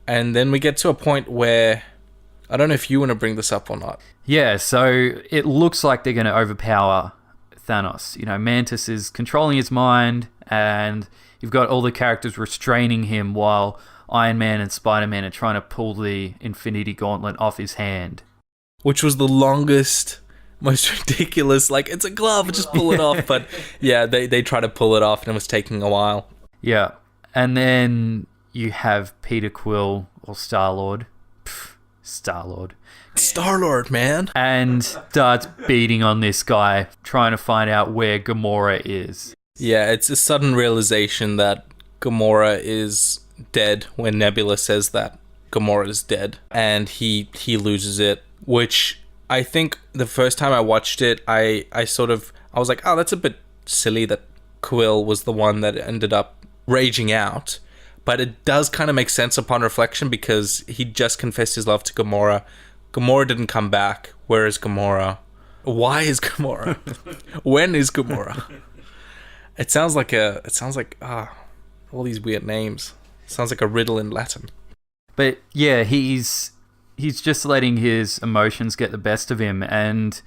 And then we get to a point where, I don't know if you want to bring this up or not. Yeah, so it looks like they're going to overpower Thanos. Mantis is controlling his mind, and you've got all the characters restraining him while Iron Man and Spider-Man are trying to pull the Infinity Gauntlet off his hand. Which was the longest, most ridiculous, like, it's a glove, just pull it off. But yeah, they try to pull it off and it was taking a while. Yeah. And then you have Peter Quill, or Star-Lord. Star-Lord, man. And starts beating on this guy, trying to find out where Gamora is. Yeah, it's a sudden realization that Gamora is dead when Nebula says that Gamora is dead, and he loses it, which I think the first time I watched it, I was like, oh, that's a bit silly that Quill was the one that ended up raging out. But it does kind of make sense upon reflection because he just confessed his love to Gamora. Gamora didn't come back. Where is Gamora? Why is Gamora? When is Gamora? It sounds like all these weird names. It sounds like a riddle in Latin. But yeah, he's just letting his emotions get the best of him, and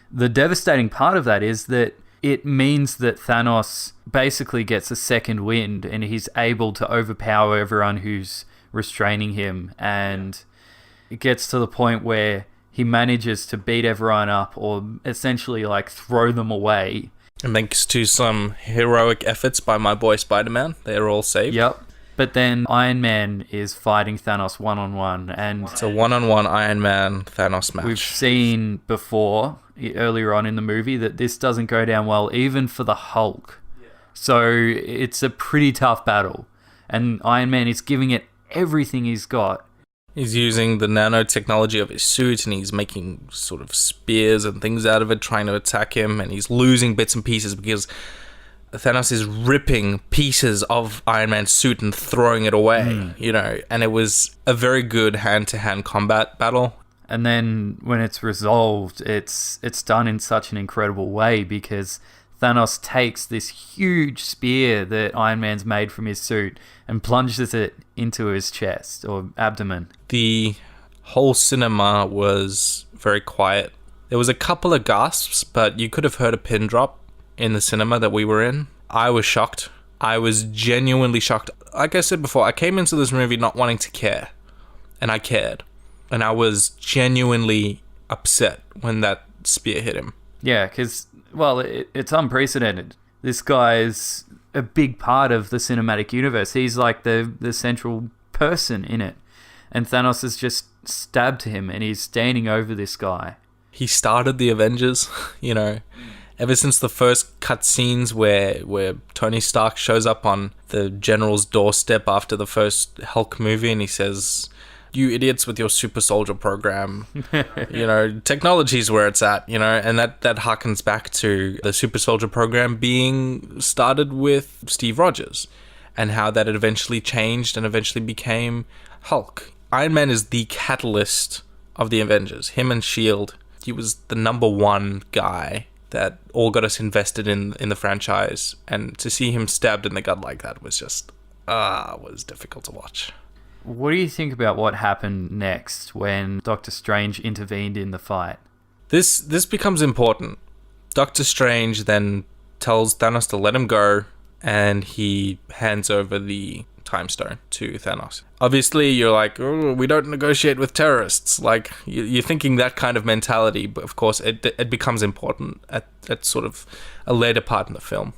the devastating part of that is that it means that Thanos basically gets a second wind and he's able to overpower everyone who's restraining him, and it gets to the point where he manages to beat everyone up or essentially like throw them away. And thanks to some heroic efforts by my boy Spider-Man, they're all saved. Yep. But then Iron Man is fighting Thanos one-on-one, and it's a one-on-one Iron Man Thanos match. We've seen before, earlier on in the movie, that this doesn't go down well, even for the Hulk. So it's a pretty tough battle, and Iron Man is giving it everything he's got. He's using the nanotechnology of his suit, and he's making sort of spears and things out of it, trying to attack him, and he's losing bits and pieces because Thanos is ripping pieces of Iron Man's suit and throwing it away, and it was a very good hand-to-hand combat battle. And then when it's resolved, it's done in such an incredible way because Thanos takes this huge spear that Iron Man's made from his suit and plunges it into his chest or abdomen. The whole cinema was very quiet. There was a couple of gasps, but you could have heard a pin drop in the cinema that we were in. I was shocked. I was genuinely shocked. Like I said before, I came into this movie not wanting to care, and I cared. And I was genuinely upset when that spear hit him. Yeah, because, well, it's unprecedented. This guy's a big part of the cinematic universe. He's like the central person in it. And Thanos has just stabbed him, and he's standing over this guy. He started the Avengers, Ever since the first cutscenes where Tony Stark shows up on the general's doorstep after the first Hulk movie and he says, "You idiots with your super soldier program," technology's where it's at, and that harkens back to the super soldier program being started with Steve Rogers and how that had eventually changed and eventually became Hulk. Iron Man is the catalyst of the Avengers. Him and S.H.I.E.L.D. He was the number one guy that all got us invested in the franchise, and to see him stabbed in the gut like that was just was difficult to watch. What do you think about what happened next when Doctor Strange intervened in the fight? This becomes important. Doctor Strange then tells Thanos to let him go, and he hands over the Time Stone to Thanos. Obviously, you're like, "Oh, we don't negotiate with terrorists." Like, you're thinking that kind of mentality, but of course, it becomes important at sort of a later part in the film.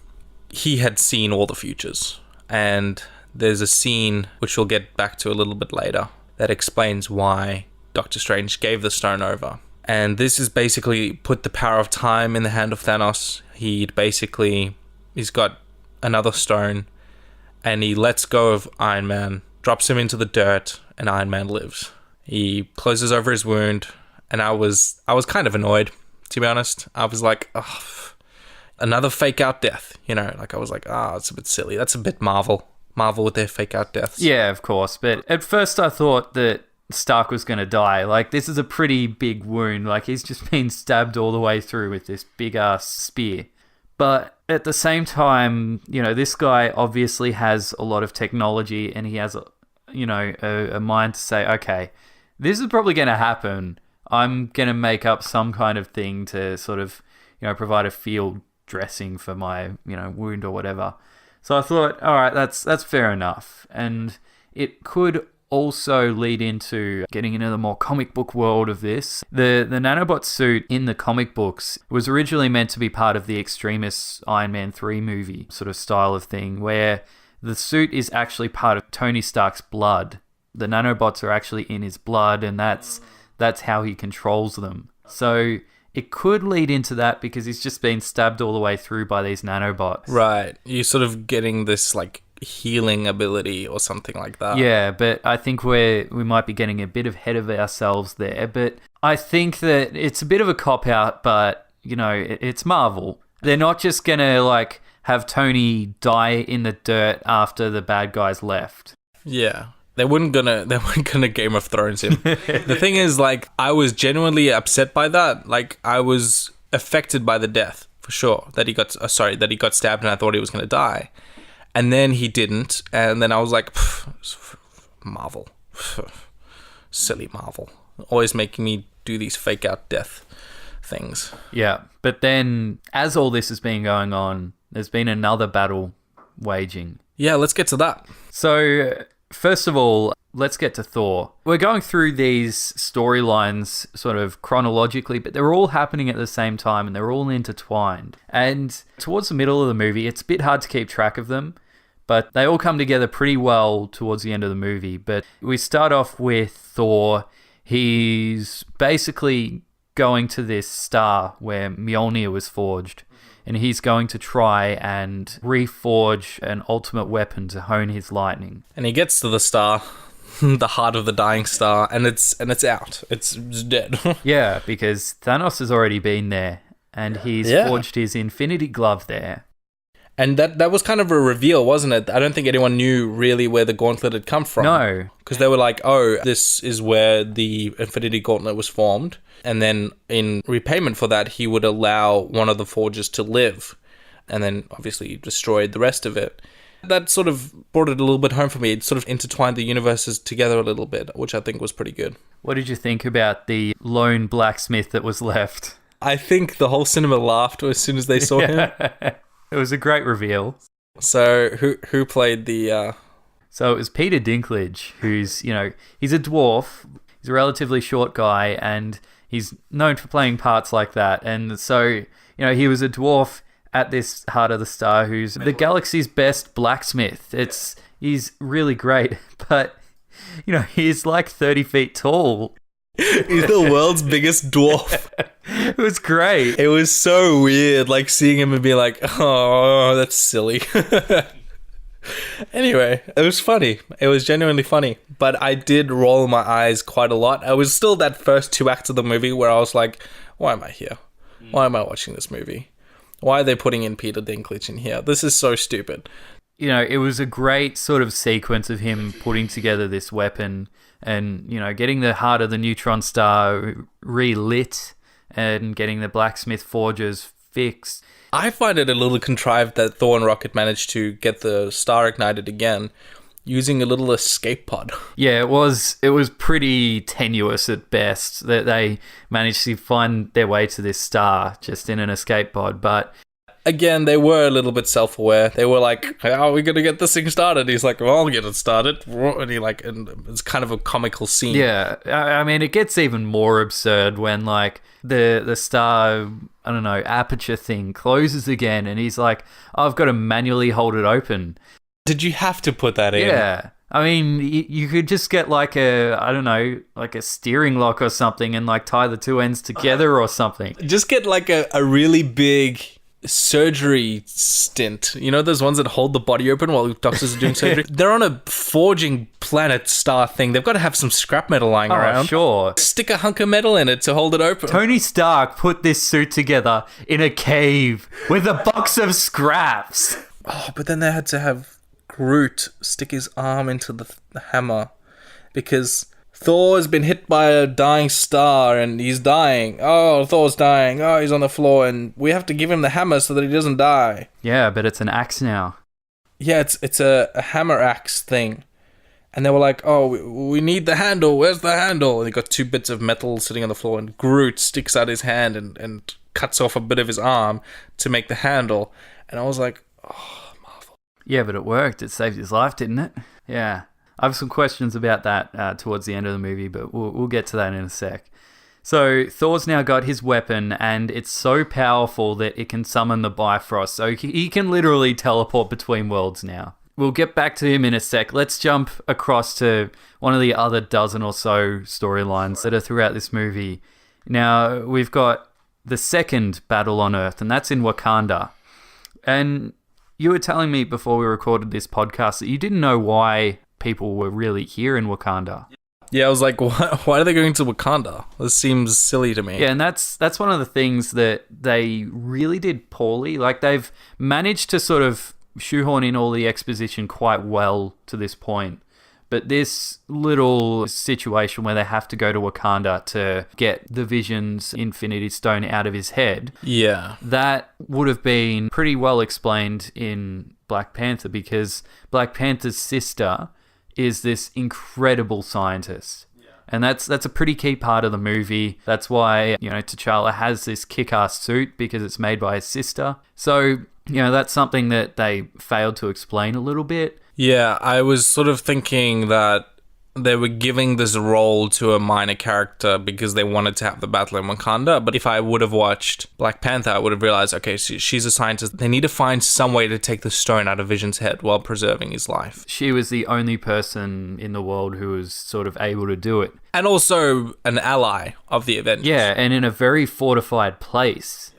He had seen all the futures, and there's a scene, which we'll get back to a little bit later, that explains why Doctor Strange gave the stone over. And this is basically put the power of time in the hand of Thanos. He's got another stone, and he lets go of Iron Man, drops him into the dirt, and Iron Man lives. He closes over his wound, and I was kind of annoyed, to be honest. I was like, another fake out death, Like, I was like, it's a bit silly. That's a bit Marvel with their fake out deaths. Yeah, of course. But at first I thought that Stark was going to die. Like, this is a pretty big wound. Like, he's just been stabbed all the way through with this big ass spear. But at the same time, this guy obviously has a lot of technology, and he has a mind to say, okay, this is probably going to happen. I'm going to make up some kind of thing to sort of, provide a field dressing for my, wound or whatever. So I thought, all right, that's fair enough. And it could also lead into getting into the more comic book world of this. The nanobot suit in the comic books was originally meant to be part of the Extremis Iron Man 3 movie sort of style of thing, where the suit is actually part of Tony Stark's blood. The nanobots are actually in his blood, and that's how he controls them. So it could lead into that because he's just been stabbed all the way through by these nanobots. Right. You're sort of getting this, like, healing ability or something like that. Yeah, but I think we might be getting a bit ahead of ourselves there. But I think that it's a bit of a cop-out, but, it's Marvel. They're not just going to, like, have Tony die in the dirt after the bad guys left. Yeah. They weren't gonna Game of Thrones him. The thing is, like, I was genuinely upset by that. Like, I was affected by the death, for sure. That he got stabbed and I thought he was gonna die. And then he didn't, and then I was like, Marvel. Silly Marvel. Always making me do these fake out death things. Yeah, but then as all this has been going on, there's been another battle waging. Yeah, let's get to that. So, first of all, let's get to Thor. We're going through these storylines sort of chronologically, but they're all happening at the same time and they're all intertwined. And towards the middle of the movie, it's a bit hard to keep track of them, but they all come together pretty well towards the end of the movie. But we start off with Thor. He's basically going to this star where Mjolnir was forged, and he's going to try and reforge an ultimate weapon to hone his lightning. And he gets to the star, the heart of the dying star, and it's out. It's dead. Yeah, because Thanos has already been there, and he's forged his Infinity Glove there. And that was kind of a reveal, wasn't it? I don't think anyone knew really where the gauntlet had come from. No. Because they were like, oh, this is where the Infinity Gauntlet was formed. And then in repayment for that, he would allow one of the forges to live. And then obviously destroyed the rest of it. That sort of brought it a little bit home for me. It sort of intertwined the universes together a little bit, which I think was pretty good. What did you think about the lone blacksmith that was left? I think the whole cinema laughed as soon as they saw him. It was a great reveal. So who played the... So it was Peter Dinklage, who's, he's a dwarf. He's a relatively short guy, and he's known for playing parts like that. And so, he was a dwarf at this Heart of the Star who's the galaxy's best blacksmith. He's really great, but, he's like 30 feet tall. He's the world's biggest dwarf. It was great. It was so weird, like, seeing him and be like, oh, that's silly. Anyway, it was funny. It was genuinely funny. But I did roll my eyes quite a lot. I was still that first 2 acts of the movie where I was like, why am I here? Why am I watching this movie? Why are they putting in Peter Dinklage in here? This is so stupid. It was a great sort of sequence of him putting together this weapon and, getting the heart of the neutron star relit and getting the blacksmith forges fixed. I find it a little contrived that Thor and Rocket managed to get the star ignited again using a little escape pod. Yeah, it was pretty tenuous at best that they managed to find their way to this star just in an escape pod, but... Again, they were a little bit self-aware. They were like, how are we going to get this thing started? He's like, well, I'll get it started. And and it's kind of a comical scene. Yeah, I mean, it gets even more absurd when, like, the star, I don't know, aperture thing closes again, and he's like, oh, I've got to manually hold it open. Did you have to put that in? Yeah. I mean, you could just get like a steering lock or something and like tie the two ends together or something. Just get like a really big surgery stint. You know those ones that hold the body open while doctors are doing surgery? They're on a forging planet star thing. They've got to have some scrap metal lying around. Sure. Stick a hunk of metal in it to hold it open. Tony Stark put this suit together in a cave with a box of scraps. Oh, but then they had to have Groot stick his arm into the hammer because Thor has been hit by a dying star and he's dying. Oh, Thor's dying. Oh, he's on the floor and we have to give him the hammer so that he doesn't die. Yeah, but it's an axe now. Yeah, it's a hammer axe thing. And they were like, oh, we need the handle. Where's the handle? And they got 2 bits of metal sitting on the floor and Groot sticks out his hand and cuts off a bit of his arm to make the handle. And I was like, oh, Marvel. Yeah, but it worked. It saved his life, didn't it? Yeah. I have some questions about that towards the end of the movie, but we'll get to that in a sec. So Thor's now got his weapon, and it's so powerful that it can summon the Bifrost. So he can literally teleport between worlds now. We'll get back to him in a sec. Let's jump across to one of the other dozen or so storylines that are throughout this movie. Now, we've got the second battle on Earth, and that's in Wakanda. And you were telling me before we recorded this podcast that you didn't know why people were really here in Wakanda. Yeah, I was like, why are they going to Wakanda? This seems silly to me. Yeah, and that's one of the things that they really did poorly. Like, they've managed to sort of shoehorn in all the exposition quite well to this point. But this little situation where they have to go to Wakanda to get the Vision's Infinity Stone out of his head, Yeah. that would have been pretty well explained in Black Panther, because Black Panther's sister is this incredible scientist. And that's a pretty key part of the movie. That's why, T'Challa has this kick-ass suit, because it's made by his sister. So, that's something that they failed to explain a little bit. Yeah, I was sort of thinking that they were giving this role to a minor character because they wanted to have the battle in Wakanda. But if I would have watched Black Panther, I would have realized, okay, she's a scientist. They need to find some way to take the stone out of Vision's head while preserving his life. She was the only person in the world who was sort of able to do it. And also an ally of the Avengers. Yeah, and in a very fortified place.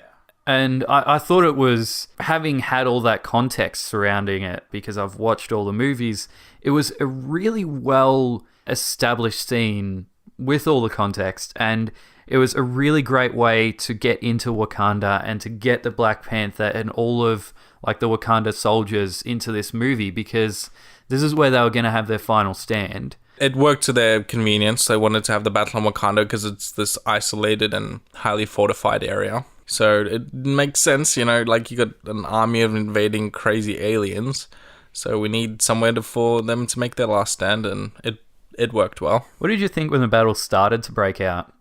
And I thought it was, having had all that context surrounding it, because I've watched all the movies, it was a really well established scene with all the context, and it was a really great way to get into Wakanda and to get the Black Panther and all of the Wakanda soldiers into this movie, because this is where they were going to have their final stand. It worked to their convenience. They wanted to have the battle in Wakanda because it's this isolated and highly fortified area. So it makes sense, you got an army of invading crazy aliens. So we need somewhere for them to make their last stand, and it worked well. What did you think when the battle started to break out?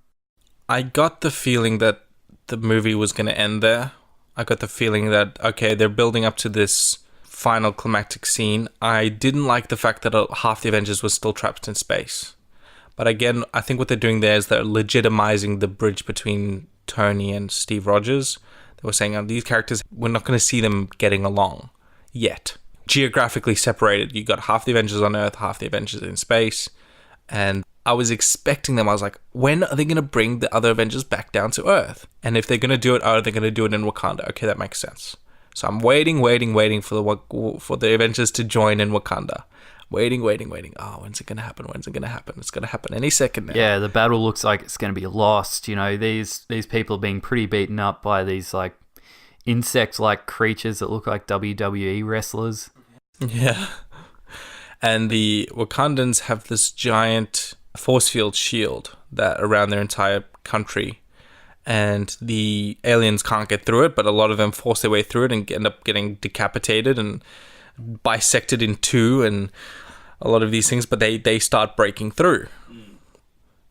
I got the feeling that the movie was going to end there. I got the feeling that, okay, they're building up to this final climactic scene. I didn't like the fact that half the Avengers was still trapped in space. But again, I think what they're doing there is they're legitimizing the bridge between Tony and Steve Rogers. They were saying, these characters, we're not going to see them getting along yet. Geographically separated, you got half the Avengers on Earth, half the Avengers in space. And I was expecting them. I was like, when are they going to bring the other Avengers back down to Earth? And if they're going to do it, are they going to do it in Wakanda? Okay, that makes sense. So I'm waiting for the Avengers to join in Wakanda. Waiting. Oh, when's it going to happen? It's going to happen any second now. Yeah, the battle looks like it's going to be lost. These people are being pretty beaten up by these insect-like creatures that look like WWE wrestlers. Yeah. And the Wakandans have this giant force field shield that around their entire country. And the aliens can't get through it, but a lot of them force their way through it and end up getting decapitated and bisected in two and a lot of these things, but they start breaking through.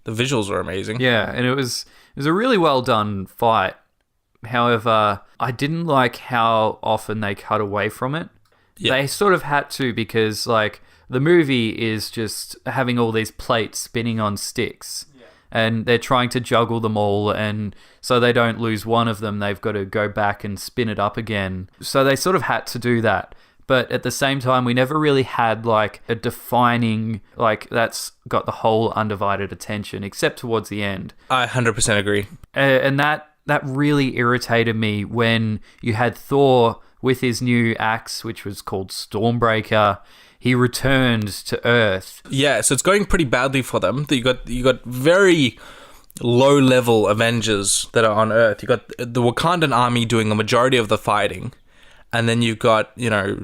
The visuals are amazing. Yeah, and it was a really well done fight. However, I didn't like how often they cut away from it. Yeah. They sort of had to, because the movie is just having all these plates spinning on sticks. Yeah. And they're trying to juggle them all, and so they don't lose one of them, they've got to go back and spin it up again. So they sort of had to do that. But at the same time, we never really had a defining, that's got the whole undivided attention, except towards the end. I 100% agree. And that really irritated me when you had Thor with his new axe, which was called Stormbreaker. He returned to Earth. Yeah, so it's going pretty badly for them. You got very low-level Avengers that are on Earth. You got the Wakandan army doing the majority of the fighting. And then you've got,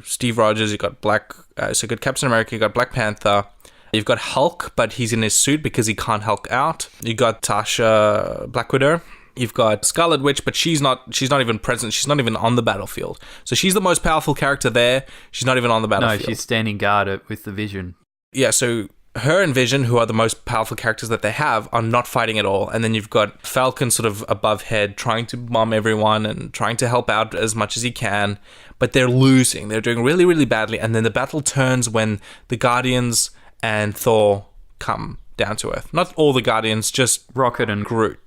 Steve Rogers, you've got you've got Captain America, you've got Black Panther, you've got Hulk, but he's in his suit because he can't Hulk out. You got Tasha, Black Widow. You've got Scarlet Witch, but she's not even present. She's not even on the battlefield. So she's the most powerful character there. She's not even on the battlefield. No, she's standing guard with the Vision. Yeah, so her and Vision, who are the most powerful characters that they have, are not fighting at all. And then you've got Falcon sort of above head, trying to bomb everyone and trying to help out as much as he can. But they're losing. They're doing really, really badly. And then the battle turns when the Guardians and Thor come down to Earth. Not all the Guardians, just Rocket and Groot.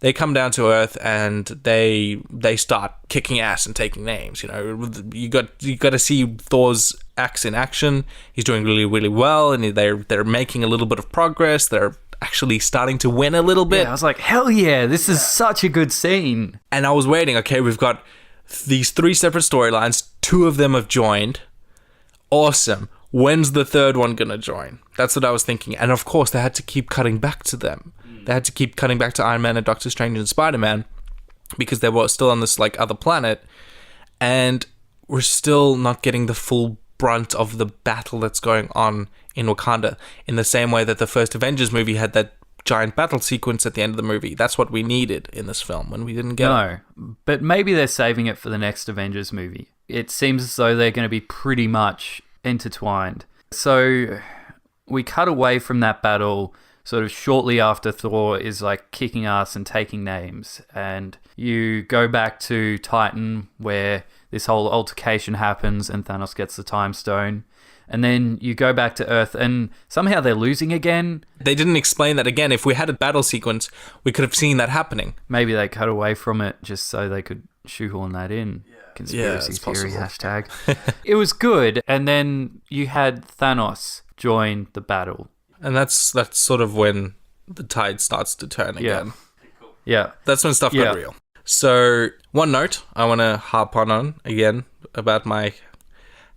They come down to Earth and they start kicking ass and taking names. You got to see Thor's axe in action. He's doing really, really well, and they're making a little bit of progress. They're actually starting to win a little bit. Yeah, I was like, hell yeah, this is such a good scene. And I was waiting. Okay, we've got these 3 separate storylines. 2 of them have joined. Awesome. When's the third one gonna join? That's what I was thinking. And of course, they had to keep cutting back to them. They had to keep cutting back to Iron Man and Doctor Strange and Spider-Man because they were still on this other planet, and we're still not getting the full brunt of the battle that's going on in Wakanda, in the same way that the first Avengers movie had that giant battle sequence at the end of the movie. That's what we needed in this film, and we didn't get it. No, but maybe they're saving it for the next Avengers movie. It seems as though they're going to be pretty much intertwined. So we cut away from that battle sort of shortly after Thor is like kicking ass and taking names, and you go back to Titan where this whole altercation happens and Thanos gets the time stone. And then you go back to Earth and somehow they're losing again. They didn't explain that again. If we had a battle sequence, we could have seen that happening. Maybe they cut away from it just so they could shoehorn that in. Conspiracy it's theory possible. hashtag. It was good. And then you had Thanos join the battle. And that's sort of when the tide starts to turn again. Yeah. That's when stuff got real. So, one note I want to harp on again about my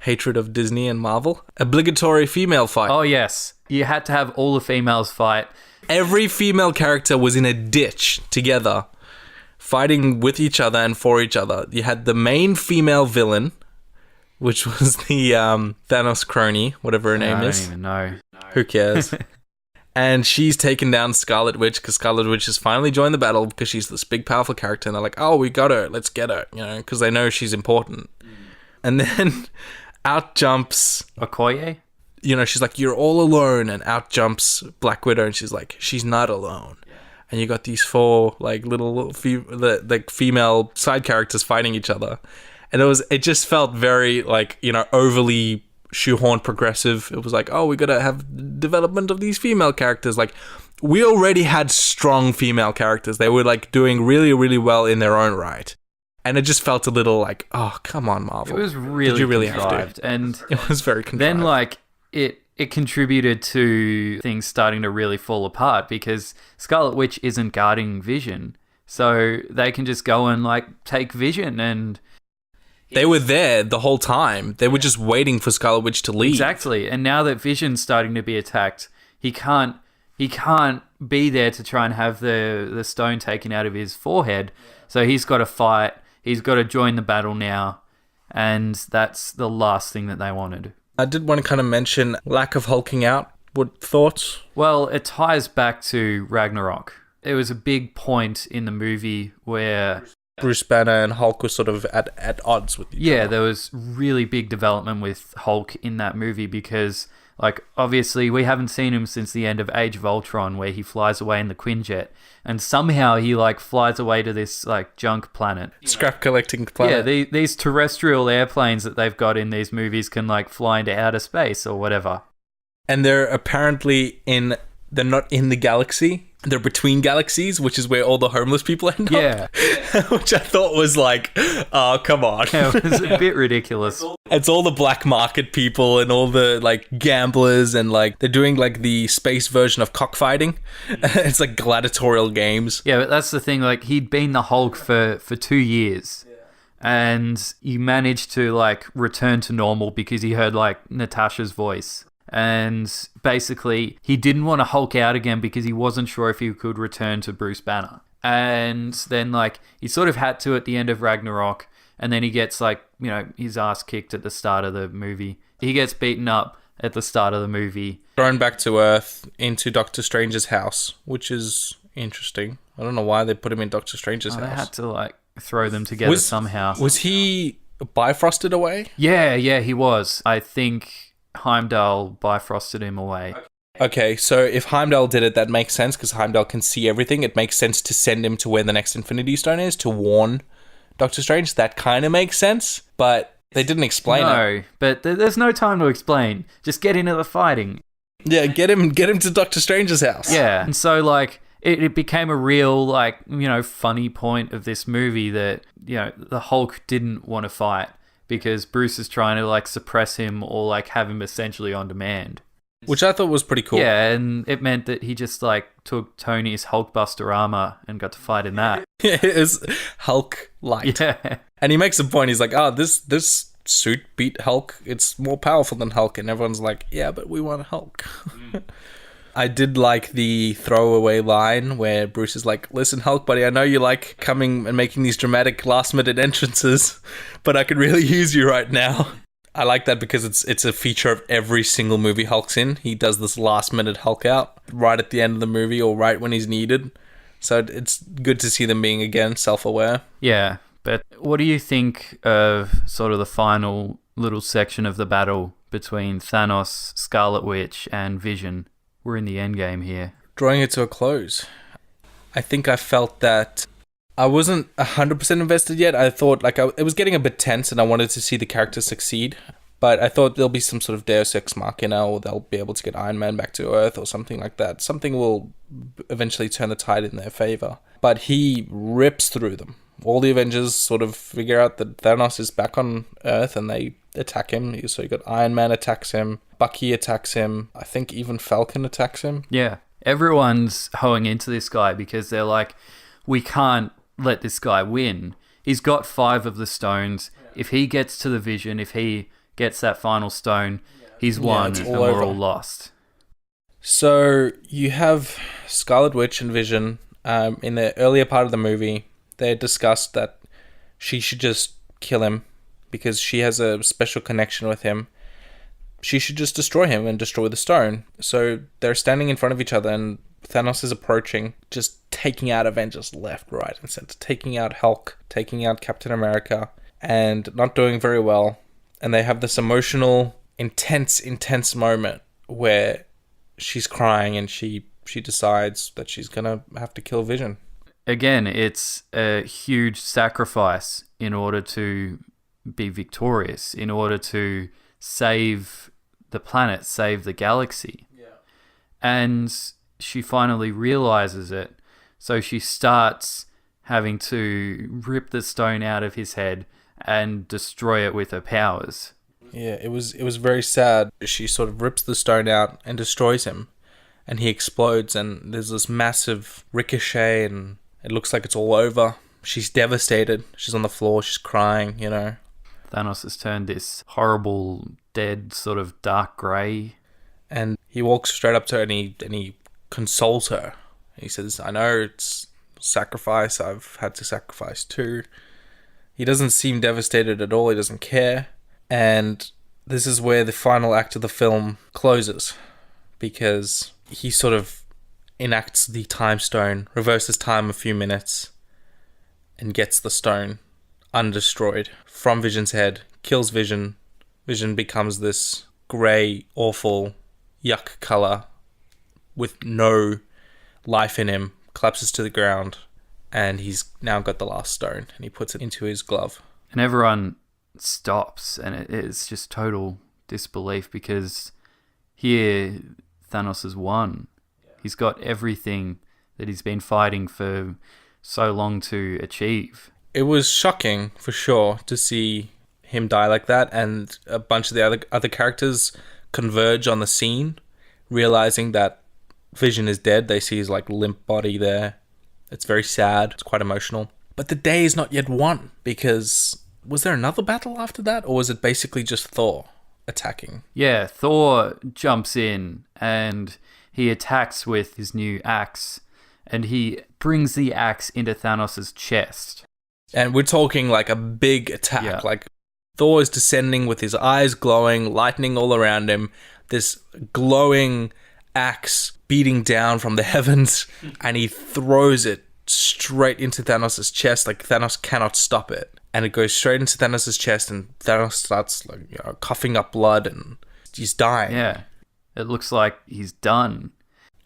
hatred of Disney and Marvel. Obligatory female fight. Oh, yes. You had to have all the females fight. Every female character was in a ditch together, fighting with each other and for each other. You had the main female villain, which was the Thanos crony, whatever her name is. I don't even know. Who cares? And she's taken down Scarlet Witch because Scarlet Witch has finally joined the battle because she's this big, powerful character. And they're like, oh, we got her. Let's get her, because they know she's important. And then out jumps Okoye? She's like, you're all alone. And out jumps Black Widow. And she's like, she's not alone. And you got these four like little female side characters fighting each other. And it just felt very like, overly shoehorned progressive. It was like, oh, we gotta have development of these female characters. Like, we already had strong female characters. They were like doing really, really well in their own right. And it just felt a little like, oh, come on, Marvel. It was really Did you really contrived. have to? And it was very contrived. then like it contributed to things starting to really fall apart because Scarlet Witch isn't guarding Vision. So they can just go and like take Vision, and they were there the whole time. They were just waiting for Scarlet Witch to leave. Exactly. And now that Vision's starting to be attacked, he can't be there to try and have the stone taken out of his forehead. So he's got to fight. He's got to join the battle now. And that's the last thing that they wanted. I did want to kind of mention lack of hulking out. What thoughts? Well, it ties back to Ragnarok. It was a big point in the movie where Bruce Banner and Hulk were sort of at odds with each other. Yeah, there was really big development with Hulk in that movie because, like, obviously we haven't seen him since the end of Age of Ultron where he flies away in the Quinjet, and somehow he, like, flies away to this, like, junk planet. Scrap collecting planet. Yeah, these terrestrial airplanes that they've got in these movies can, like, fly into outer space or whatever. And they're apparently they're not in the galaxy. They're between galaxies, which is where all the homeless people end up. Yeah. Which I thought was like, oh, come on. Yeah, it was a bit ridiculous. It's all the black market people and all the, like, gamblers and, like, they're doing, like, the space version of cockfighting. It's like gladiatorial games. Yeah, but that's the thing. Like, he'd been the Hulk for 2 years. And he managed to, like, return to normal because he heard, like, Natasha's voice. And basically, he didn't want to Hulk out again because he wasn't sure if he could return to Bruce Banner. And then, like, he sort of had to at the end of Ragnarok. And then he gets, like, his ass kicked at the start of the movie. He gets beaten up at the start of the movie. Thrown back to Earth into Doctor Strange's house, which is interesting. I don't know why they put him in Doctor Strange's house. They had to, like, throw them together somehow. Was he bifrosted away? Yeah, he was. I think Heimdall bifrosted him away. Okay, so if Heimdall did it, that makes sense because Heimdall can see everything. It makes sense to send him to where the next Infinity Stone is to warn Doctor Strange. That kind of makes sense, but they didn't explain it. No, but there's no time to explain. Just get into the fighting. Yeah, get him to Doctor Strange's house. Yeah, and so like it became a real like funny point of this movie that the Hulk didn't want to fight because Bruce is trying to like suppress him or like have him essentially on demand. Which I thought was pretty cool. Yeah, and it meant that he just like took Tony's Hulkbuster armor and got to fight in that. It is Hulk light. Yeah. And he makes a point. He's like, this suit beat Hulk. It's more powerful than Hulk. And everyone's like, yeah, but we want Hulk. I did like the throwaway line where Bruce is like, listen, Hulk, buddy, I know you like coming and making these dramatic last-minute entrances, but I could really use you right now. I like that because it's a feature of every single movie Hulk's in. He does this last minute Hulk out right at the end of the movie or right when he's needed. So it's good to see them being, again, self-aware. Yeah, but what do you think of sort of the final little section of the battle between Thanos, Scarlet Witch, and Vision? We're in the end game here. Drawing it to a close. I think I felt that I wasn't 100% invested yet. I thought it was getting a bit tense and I wanted to see the characters succeed. But I thought there'll be some sort of Deus Ex Machina, or they'll be able to get Iron Man back to Earth or something like that. Something will eventually turn the tide in their favor. But he rips through them. All the Avengers sort of figure out that Thanos is back on Earth and they attack him. So you got Iron Man attacks him, Bucky attacks him, I think even Falcon attacks him. Yeah, everyone's hoeing into this guy because they're like, we can't let this guy win. He's got 5 of the stones. If he gets to the Vision, if he gets that final stone, he's won, and we're all lost. So you have Scarlet Witch and Vision. In the earlier part of the movie, they discussed that she should just kill him because she has a special connection with him. She should just destroy him and destroy the stone. So they're standing in front of each other and Thanos is approaching, just taking out Avengers left, right, and center. Taking out Hulk, taking out Captain America, and not doing very well. And they have this emotional, intense moment where she's crying and she decides that she's going to have to kill Vision. Again, it's a huge sacrifice in order to be victorious, in order to save the planet, save the galaxy. Yeah. And she finally realizes it. So she starts having to rip the stone out of his head and destroy it with her powers. Yeah, it was very sad. She sort of rips the stone out and destroys him, and he explodes, and there's this massive ricochet, and it looks like it's all over. She's devastated. She's on the floor. She's crying, you know. Thanos has turned this horrible, dead, sort of dark grey. And he walks straight up to her and he consoles her. He says, I know it's sacrifice. I've had to sacrifice too. He doesn't seem devastated at all. He doesn't care. And this is where the final act of the film closes, because he sort of enacts the time stone, reverses time a few minutes, and gets the stone undestroyed from Vision's head, kills Vision. Vision becomes this grey, awful, yuck colour with no life in him, collapses to the ground, and he's now got the last stone, and he puts it into his glove. And everyone stops, and it's just total disbelief, because here Thanos has won. He's got everything that he's been fighting for so long to achieve. It was shocking, for sure, to see him die like that, and a bunch of the other characters converge on the scene, realizing that Vision is dead. They see his limp body there. It's very sad. It's quite emotional. But the day is not yet won, because was there another battle after that, or was it basically just Thor attacking? Yeah, Thor jumps in and he attacks with his new axe, and he brings the axe into Thanos' chest. And we're talking a big attack. Yeah. Thor is descending with his eyes glowing, lightning all around him, this glowing axe beating down from the heavens, and he throws it straight into Thanos' chest. Thanos cannot stop it. And it goes straight into Thanos' chest, and Thanos starts coughing up blood, and he's dying. Yeah, it looks like he's done.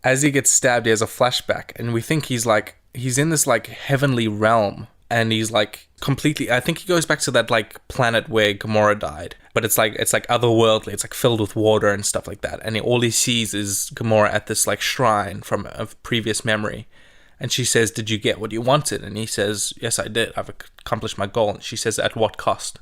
As he gets stabbed, he has a flashback, and we think he's in this heavenly realm, and he's completely, I think he goes back to that planet where Gamora died, but it's otherworldly. It's filled with water and stuff like that, and all he sees is Gamora at this shrine from a previous memory. And she says, did you get what you wanted? And he says, yes, I did. I've accomplished my goal. And she says, at what cost?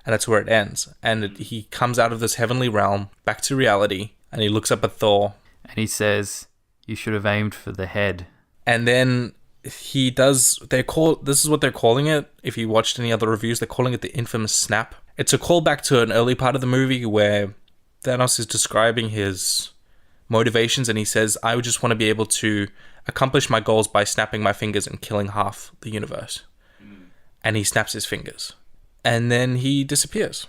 And that's where it ends. And he comes out of this heavenly realm back to reality, and he looks up at Thor. And he says, you should have aimed for the head. And then he does, this is what they're calling it. If you watched any other reviews, they're calling it the infamous snap. It's a callback to an early part of the movie where Thanos is describing his motivations, and he says, I just want to be able to accomplish my goals by snapping my fingers and killing half the universe. And he snaps his fingers. And then he disappears.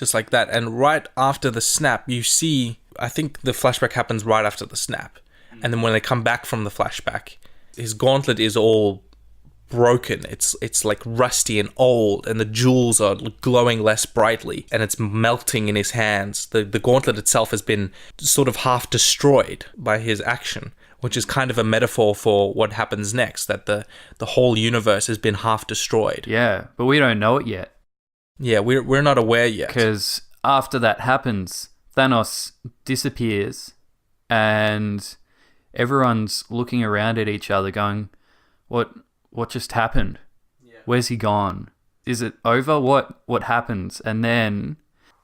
just like that. And right after the snap, you see, I think the flashback happens right after the snap. And then when they come back from the flashback, his gauntlet is all broken. It's like rusty and old, and the jewels are glowing less brightly, and it's melting in his hands. The gauntlet itself has been sort of half destroyed by his action, which is kind of a metaphor for what happens next, that the whole universe has been half destroyed. Yeah, but we don't know it yet. Yeah, we're not aware yet. Because after that happens, Thanos disappears, and everyone's looking around at each other going, what just happened? Yeah. Where's he gone? Is it over? What happens? And then,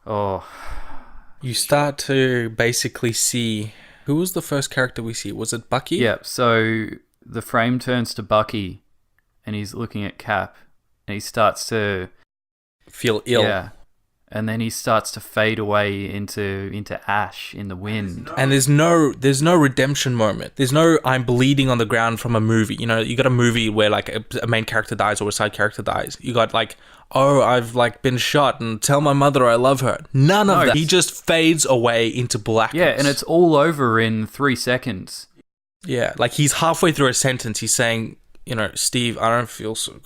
you start to basically see, who was the first character we see? Was it Bucky? Yeah, so the frame turns to Bucky, and he's looking at Cap, and he starts to feel ill. Yeah. And then he starts to fade away into ash in the wind. And there's no redemption moment. There's no I'm bleeding on the ground from a movie. You know, you got a movie where like a main character dies or a side character dies. You got like, oh, I've like been shot and tell my mother I love her. None of that. He just fades away into blackness. Yeah, and it's all over in 3 seconds. Yeah, like he's halfway through a sentence. He's saying, you know, Steve, I don't feel so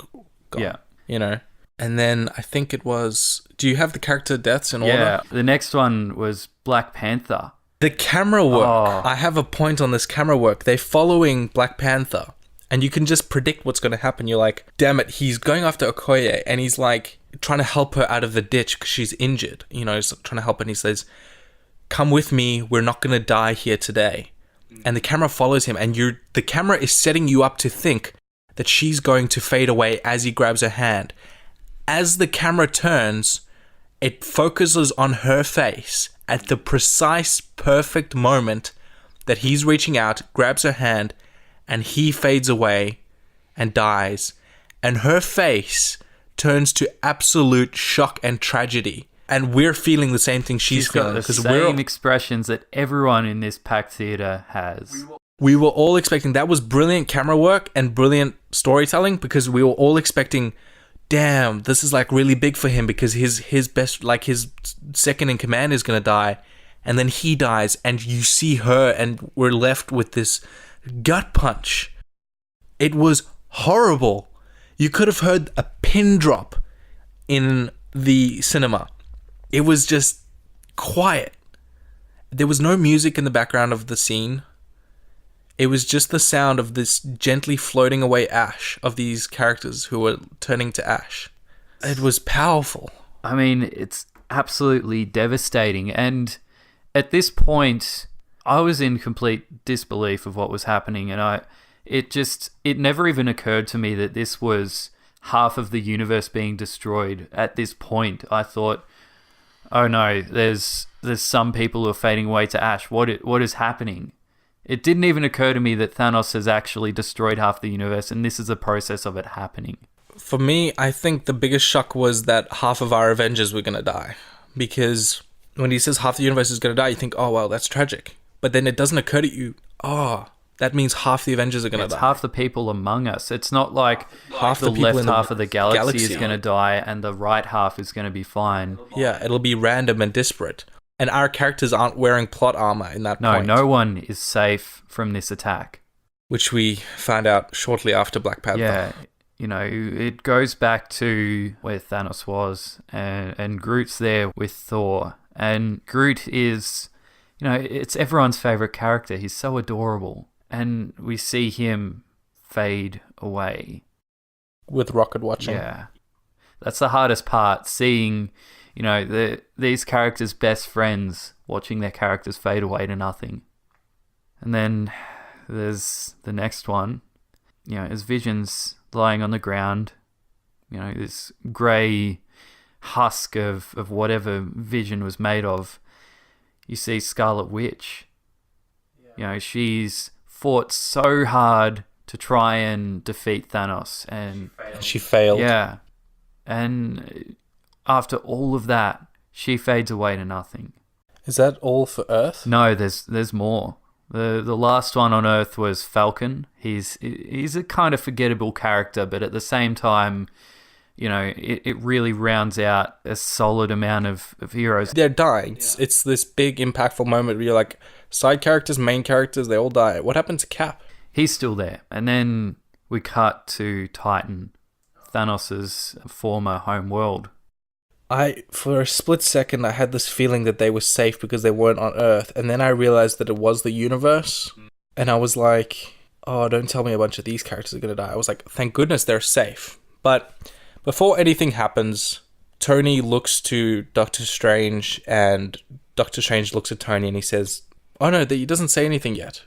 good. Yeah. You know. And then I think it was... Do you have the character deaths in order? Yeah, the next one was Black Panther. The camera work. Oh. I have a point on this camera work. They're following Black Panther, and you can just predict what's going to happen. You're like, damn it, he's going after Okoye, and he's like trying to help her out of the ditch because she's injured. You know, he's trying to help her, and he says, come with me, we're not going to die here today. And the camera follows him, and the camera is setting you up to think that she's going to fade away as he grabs her hand. As the camera turns, it focuses on her face at the precise, perfect moment that he's reaching out, grabs her hand, and he fades away and dies. And her face turns to absolute shock and tragedy. And we're feeling the same thing she's feeling. Got the same expressions that everyone in this packed theater has. We were all expecting... That was brilliant camera work and brilliant storytelling, because we were all expecting... Damn, this is like really big for him because his best, like his second in command is going to die, and then he dies, and you see her, and we're left with this gut punch. It was horrible. You could have heard a pin drop in the cinema. It was just quiet. There was no music in the background of the scene. It was just the sound of this gently floating away ash of these characters who were turning to ash. It was powerful. I mean, it's absolutely devastating. And at this point, I was in complete disbelief of what was happening. And it never even occurred to me that this was half of the universe being destroyed. At this point, I thought, oh no, there's some people who are fading away to ash. What is happening? It didn't even occur to me that Thanos has actually destroyed half the universe, and this is a process of it happening. For me, I think the biggest shock was that half of our Avengers were going to die. Because when he says half the universe is going to die, you think, oh, well, that's tragic. But then it doesn't occur to you, that means half the Avengers are going to die. It's half the people among us. It's not like half the left half of the galaxy is going to die and the right half is going to be fine. Yeah, it'll be random and disparate. And our characters aren't wearing plot armor in that point. No one is safe from this attack. Which we found out shortly after Black Panther. Yeah, you know, it goes back to where Thanos was, and Groot's there with Thor. And Groot is, you know, it's everyone's favorite character. He's so adorable. And we see him fade away. With Rocket watching. Yeah. That's the hardest part, seeing... You know, these characters' best friends watching their characters fade away to nothing. And then there's the next one. You know, as Vision's lying on the ground, you know, this grey husk of whatever Vision was made of, you see Scarlet Witch. Yeah. You know, she's fought so hard to try and defeat Thanos. And she failed. Yeah. And... after all of that, she fades away to nothing. Is that all for Earth? No, there's more. The last one on Earth was Falcon. He's a kind of forgettable character, but at the same time, it really rounds out a solid amount of heroes. They're dying. It's this big, impactful moment where you're like, side characters, main characters, they all die. What happened to Cap? He's still there. And then we cut to Titan, Thanos' former home world. For a split second, I had this feeling that they were safe because they weren't on Earth. And then I realized that it was the universe. And I was like, oh, don't tell me a bunch of these characters are going to die. I was like, thank goodness they're safe. But before anything happens, Tony looks to Doctor Strange, and Doctor Strange looks at Tony and he says, oh no, he doesn't say anything yet.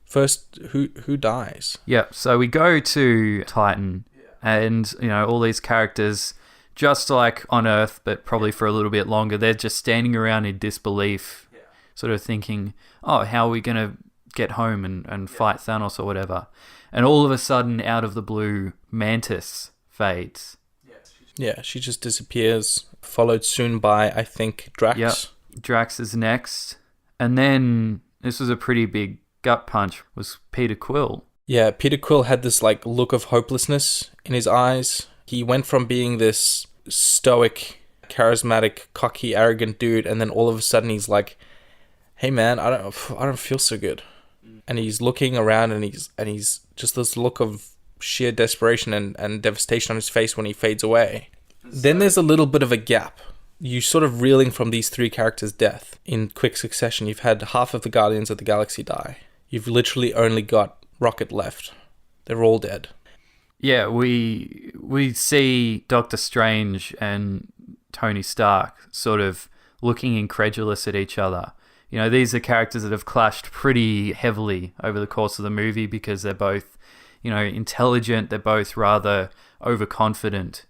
First, who dies? Yep, so we go to Titan, and, all these characters, just like on Earth, but probably for a little bit longer, they're just standing around in disbelief, sort of thinking, oh, how are we going to get home and fight Thanos or whatever? And all of a sudden, out of the blue, Mantis fades. Yeah, she just disappears, followed soon by, I think, Drax. Yep, Drax is next. And then, this was a pretty big gut punch, was Peter Quill. Yeah, Peter Quill had this look of hopelessness in his eyes. He went from being this stoic, charismatic, cocky, arrogant dude, and then all of a sudden he's like, hey man, I don't feel so good. And he's looking around, and he's just this look of sheer desperation and devastation on his face when he fades away. Then there's a little bit of a gap. You sort of reeling from these three characters' death in quick succession. You've had half of the Guardians of the Galaxy die. You've literally only got Rocket left. They're all dead. Yeah, we see Doctor Strange and Tony Stark sort of looking incredulous at each other. These are characters that have clashed pretty heavily over the course of the movie because they're both, intelligent, they're both rather overconfident,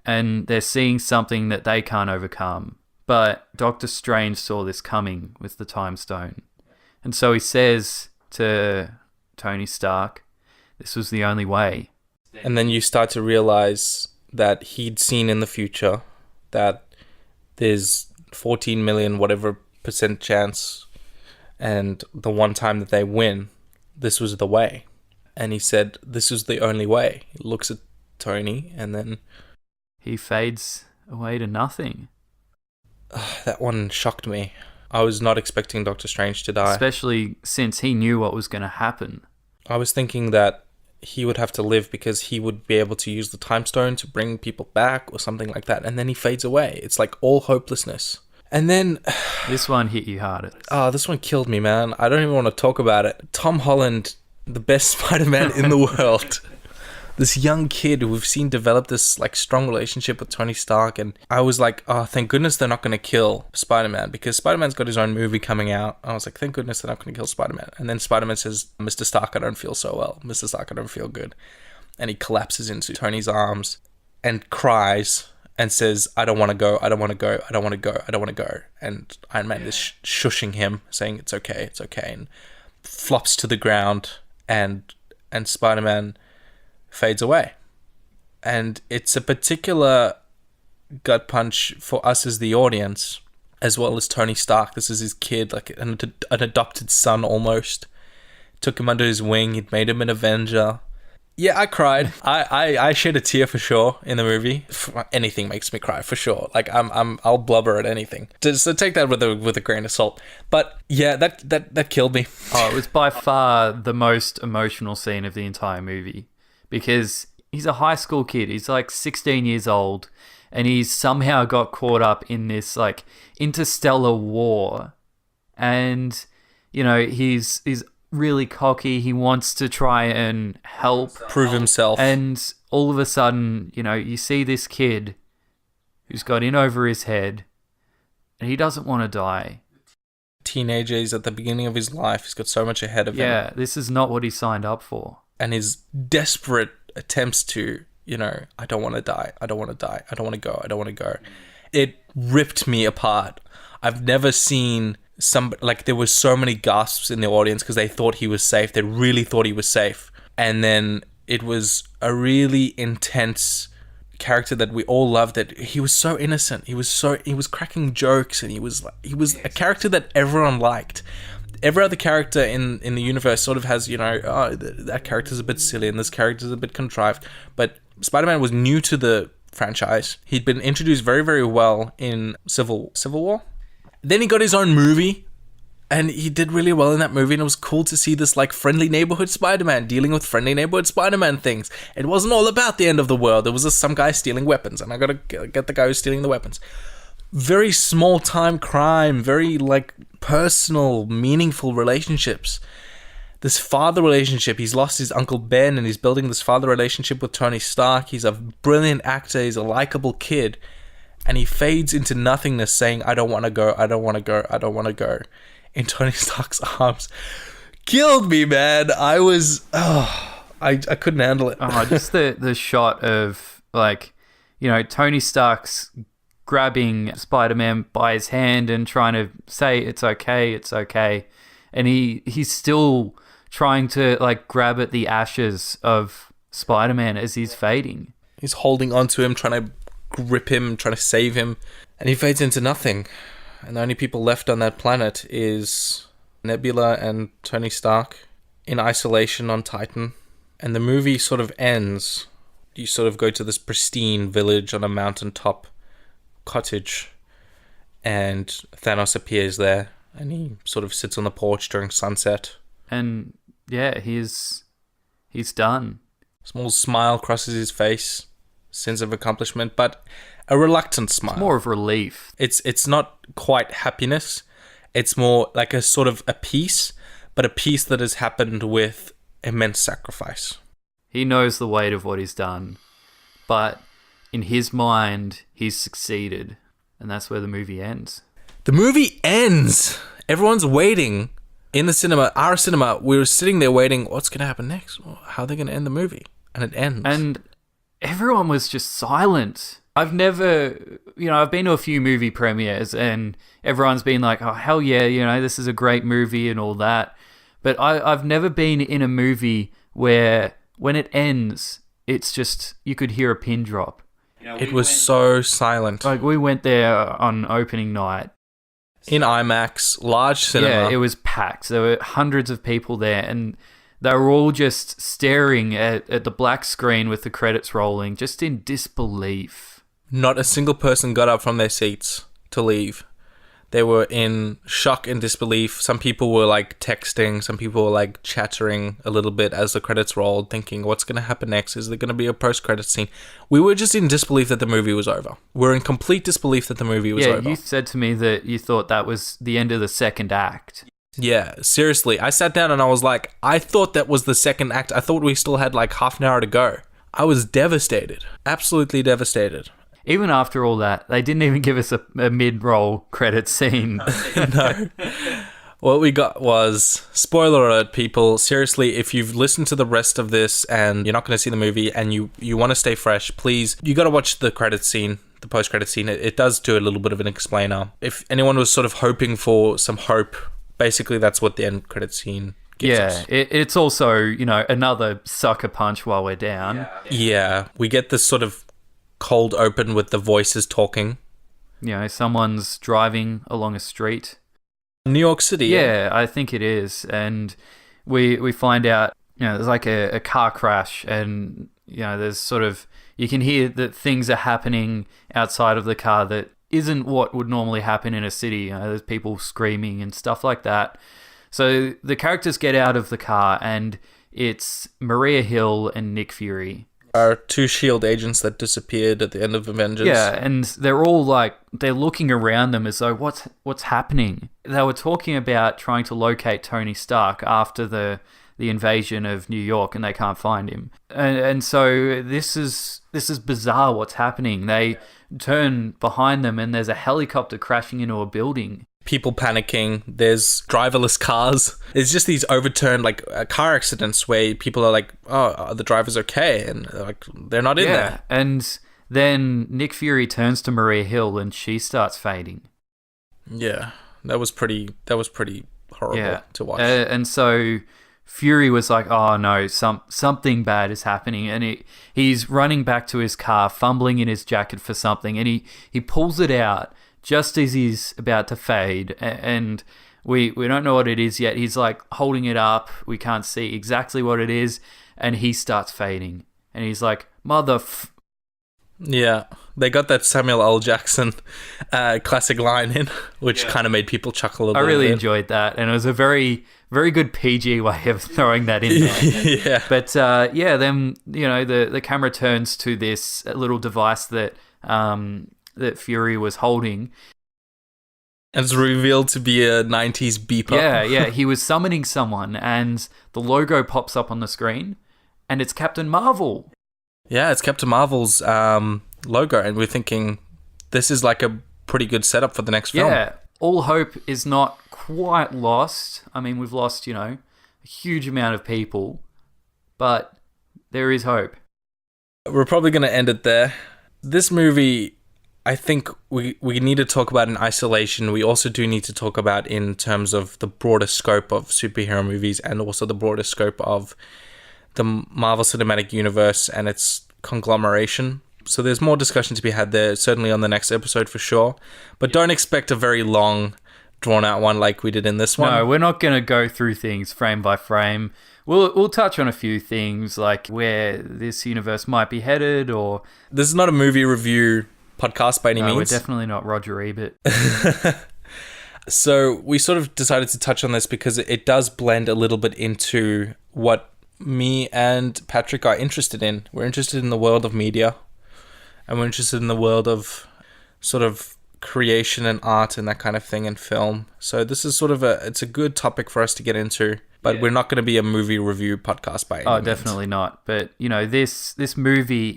and they're seeing something that they can't overcome. But Doctor Strange saw this coming with the Time Stone. And so he says to Tony Stark, this was the only way. And then you start to realize that he'd seen in the future that there's 14 million whatever % chance, and the one time that they win, this was the way. And he said, this is the only way. He looks at Tony, and then he fades away to nothing. That one shocked me. I was not expecting Doctor Strange to die. Especially since he knew what was going to happen. I was thinking that he would have to live because he would be able to use the Time Stone to bring people back or something like that. And then he fades away. It's like all hopelessness. And then this one hit you harder. Oh, this one killed me, man. I don't even want to talk about it. Tom Holland, the best Spider-Man in the world. This young kid who we've seen develop this strong relationship with Tony Stark, and I was like, oh, thank goodness they're not going to kill Spider-Man, because Spider-Man's got his own movie coming out. I was like, thank goodness they're not going to kill Spider-Man. And then Spider-Man says, Mr. Stark, I don't feel so well. Mr. Stark, I don't feel good. And he collapses into Tony's arms and cries and says, I don't want to go, I don't want to go, I don't want to go, I don't want to go. And Iron Man is shushing him, saying, it's okay, and flops to the ground, and Spider-Man fades away. And it's a particular gut punch for us as the audience, as well as Tony Stark. This is his kid, like an adopted son almost. Took him under his wing, he'd made him an Avenger. Yeah, I cried. I shed a tear for sure in the movie. Anything makes me cry for sure. Like I'll blubber at anything. So take that with a grain of salt. But yeah, that killed me. Oh, it was by far the most emotional scene of the entire movie, because he's a high school kid. He's like 16 years old, and he's somehow got caught up in this interstellar war, and he's really cocky. He wants to try and help, prove himself, and all of a sudden, you see this kid who's got in over his head, and he doesn't want to die. Teenager, he's at the beginning of his life. He's got so much ahead of him. Yeah, this is not what he signed up for. And his desperate attempts to, I don't want to die. I don't want to die. I don't want to go. I don't want to go. It ripped me apart. I've never seen there was so many gasps in the audience because they thought he was safe. They really thought he was safe. And then it was a really intense character that we all loved. That he was so innocent. He was cracking jokes, and he was a character that everyone liked. Every other character in the universe sort of has, that character's a bit silly and this character's a bit contrived. But Spider-Man was new to the franchise. He'd been introduced very, very well in Civil War. Then he got his own movie, and he did really well in that movie, and it was cool to see this like friendly neighborhood Spider-Man dealing with friendly neighborhood Spider-Man things. It wasn't all about the end of the world. There was just some guy stealing weapons, and I gotta get the guy who's stealing the weapons. Very small time crime, very like personal, meaningful relationships. This father relationship, he's lost his Uncle Ben and he's building this father relationship with Tony Stark. He's a brilliant actor, he's a likable kid, and he fades into nothingness saying, I don't want to go, I don't want to go, I don't want to go, in Tony Stark's arms. Killed me, man. I couldn't handle it. Just the shot of, like, you know, Tony Stark's grabbing Spider-Man by his hand and trying to say, it's okay. And he's still trying to, like, grab at the ashes of Spider-Man as he's fading. He's holding onto him, trying to grip him, trying to save him. And he fades into nothing. And the only people left on that planet is Nebula and Tony Stark in isolation on Titan. And the movie sort of ends. You sort of go to this pristine village on a mountaintop cottage. And Thanos appears there. And he sort of sits on the porch during sunset. And yeah, he's done. Small smile crosses his face. Sense of accomplishment, but a reluctant smile. It's more of relief. It's not quite happiness. It's more like a sort of a peace, but a peace that has happened with immense sacrifice. He knows the weight of what he's done, but in his mind, he's succeeded. And that's where the movie ends. The movie ends. Everyone's waiting in the cinema, our cinema. We were sitting there waiting. What's going to happen next? How are they going to end the movie? And it ends. And everyone was just silent. I've never, I've been to a few movie premieres and everyone's been like, oh, hell yeah, this is a great movie and all that. But I've never been in a movie where when it ends, it's just, you could hear a pin drop. It was so silent. Like, we went there on opening night. In IMAX, large cinema. Yeah, it was packed. There were hundreds of people there, and they were all just staring at the black screen with the credits rolling, just in disbelief. Not a single person got up from their seats to leave. They were in shock and disbelief. Some people were like texting. Some people were like chattering a little bit as the credits rolled, thinking, what's going to happen next? Is there going to be a post-credit scene? We were just in disbelief that the movie was over. We're in complete disbelief that the movie was over. Yeah, you said to me that you thought that was the end of the second act. Yeah, seriously. I sat down and I was like, I thought that was the second act. I thought we still had like half an hour to go. I was devastated. Absolutely devastated. Even after all that, they didn't even give us a mid-roll credit scene. No. What we got was, spoiler alert, people, seriously, if you've listened to the rest of this and you're not going to see the movie and you want to stay fresh, please, you got to watch the credit scene, the post-credit scene. It does do a little bit of an explainer. If anyone was sort of hoping for some hope, basically that's what the end credit scene gives us. Yeah, it's also, another sucker punch while we're down. Yeah, we get this sort of cold open with the voices talking. Someone's driving along a street. New York City. Yeah, I think it is. And we find out, there's like a car crash and, there's sort of, you can hear that things are happening outside of the car that isn't what would normally happen in a city. There's people screaming and stuff like that. So the characters get out of the car and it's Maria Hill and Nick Fury. Are two S.H.I.E.L.D. agents that disappeared at the end of Avengers. Yeah, and they're all like, they're looking around them as though, what's happening? They were talking about trying to locate Tony Stark after the invasion of New York, and they can't find him. And so this is bizarre what's happening. They turn behind them and there's a helicopter crashing into a building. People panicking. There's driverless cars. It's just these overturned car accidents where people are like, oh, are the driver's okay? And they're not in there. And then Nick Fury turns to Maria Hill and she starts fading. Yeah, that was pretty horrible to watch. And so Fury was like, oh no, something bad is happening. And he's running back to his car, fumbling in his jacket for something. And he pulls it out just as he's about to fade, and we don't know what it is yet. He's like holding it up. We can't see exactly what it is, and he starts fading. And he's like, Yeah, they got that Samuel L. Jackson classic line in, which kind of made people chuckle a little I bit. really enjoyed that, and it was a very, very good PG way of throwing that in there. Yeah. But then the camera turns to this little device that that Fury was holding. And it's revealed to be a 90s beeper. Yeah, he was summoning someone, and the logo pops up on the screen, and it's Captain Marvel. Yeah, it's Captain Marvel's logo, and we're thinking this is like a pretty good setup for the next film. Yeah, all hope is not quite lost. I mean, we've lost, a huge amount of people, but there is hope. We're probably going to end it there. This movie, I think we need to talk about in isolation. We also do need to talk about in terms of the broader scope of superhero movies and also the broader scope of the Marvel Cinematic Universe and its conglomeration. So there's more discussion to be had there, certainly on the next episode for sure. But don't expect a very long, drawn-out one like we did in this one. No, we're not going to go through things frame by frame. We'll touch on a few things, like where this universe might be headed, or... This is not a movie review podcast by any means. We're definitely not Roger Ebert. So we sort of decided to touch on this because it does blend a little bit into what me and Patrick are interested in. We're interested in the world of media, and we're interested in the world of sort of creation and art and that kind of thing in film. So this is sort of it's a good topic for us to get into, but we're not going to be a movie review podcast by any means. Definitely not. But, this movie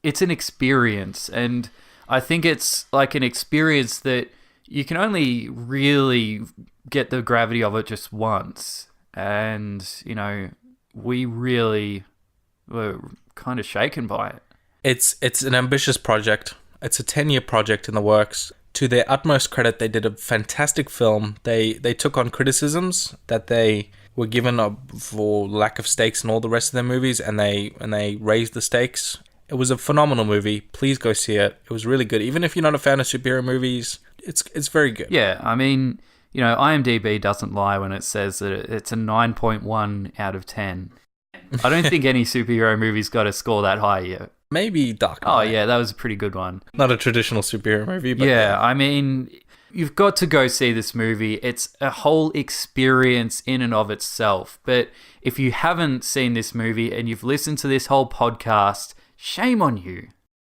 it's an experience, and I think it's like an experience that you can only really get the gravity of it just once. And, we really were kind of shaken by it. It's an ambitious project. It's a 10-year project in the works. To their utmost credit, they did a fantastic film. They took on criticisms that they were given for lack of stakes in all the rest of their movies, and they raised the stakes. It was a phenomenal movie. Please go see it. It was really good. Even if you're not a fan of superhero movies, it's very good. Yeah, I mean, IMDb doesn't lie when it says that it's a 9.1 out of 10. I don't think any superhero movie's got a score that high yet. Maybe Dark Knight. Oh, yeah, that was a pretty good one. Not a traditional superhero movie, but... Yeah, I mean, you've got to go see this movie. It's a whole experience in and of itself. But if you haven't seen this movie and you've listened to this whole podcast, shame on you.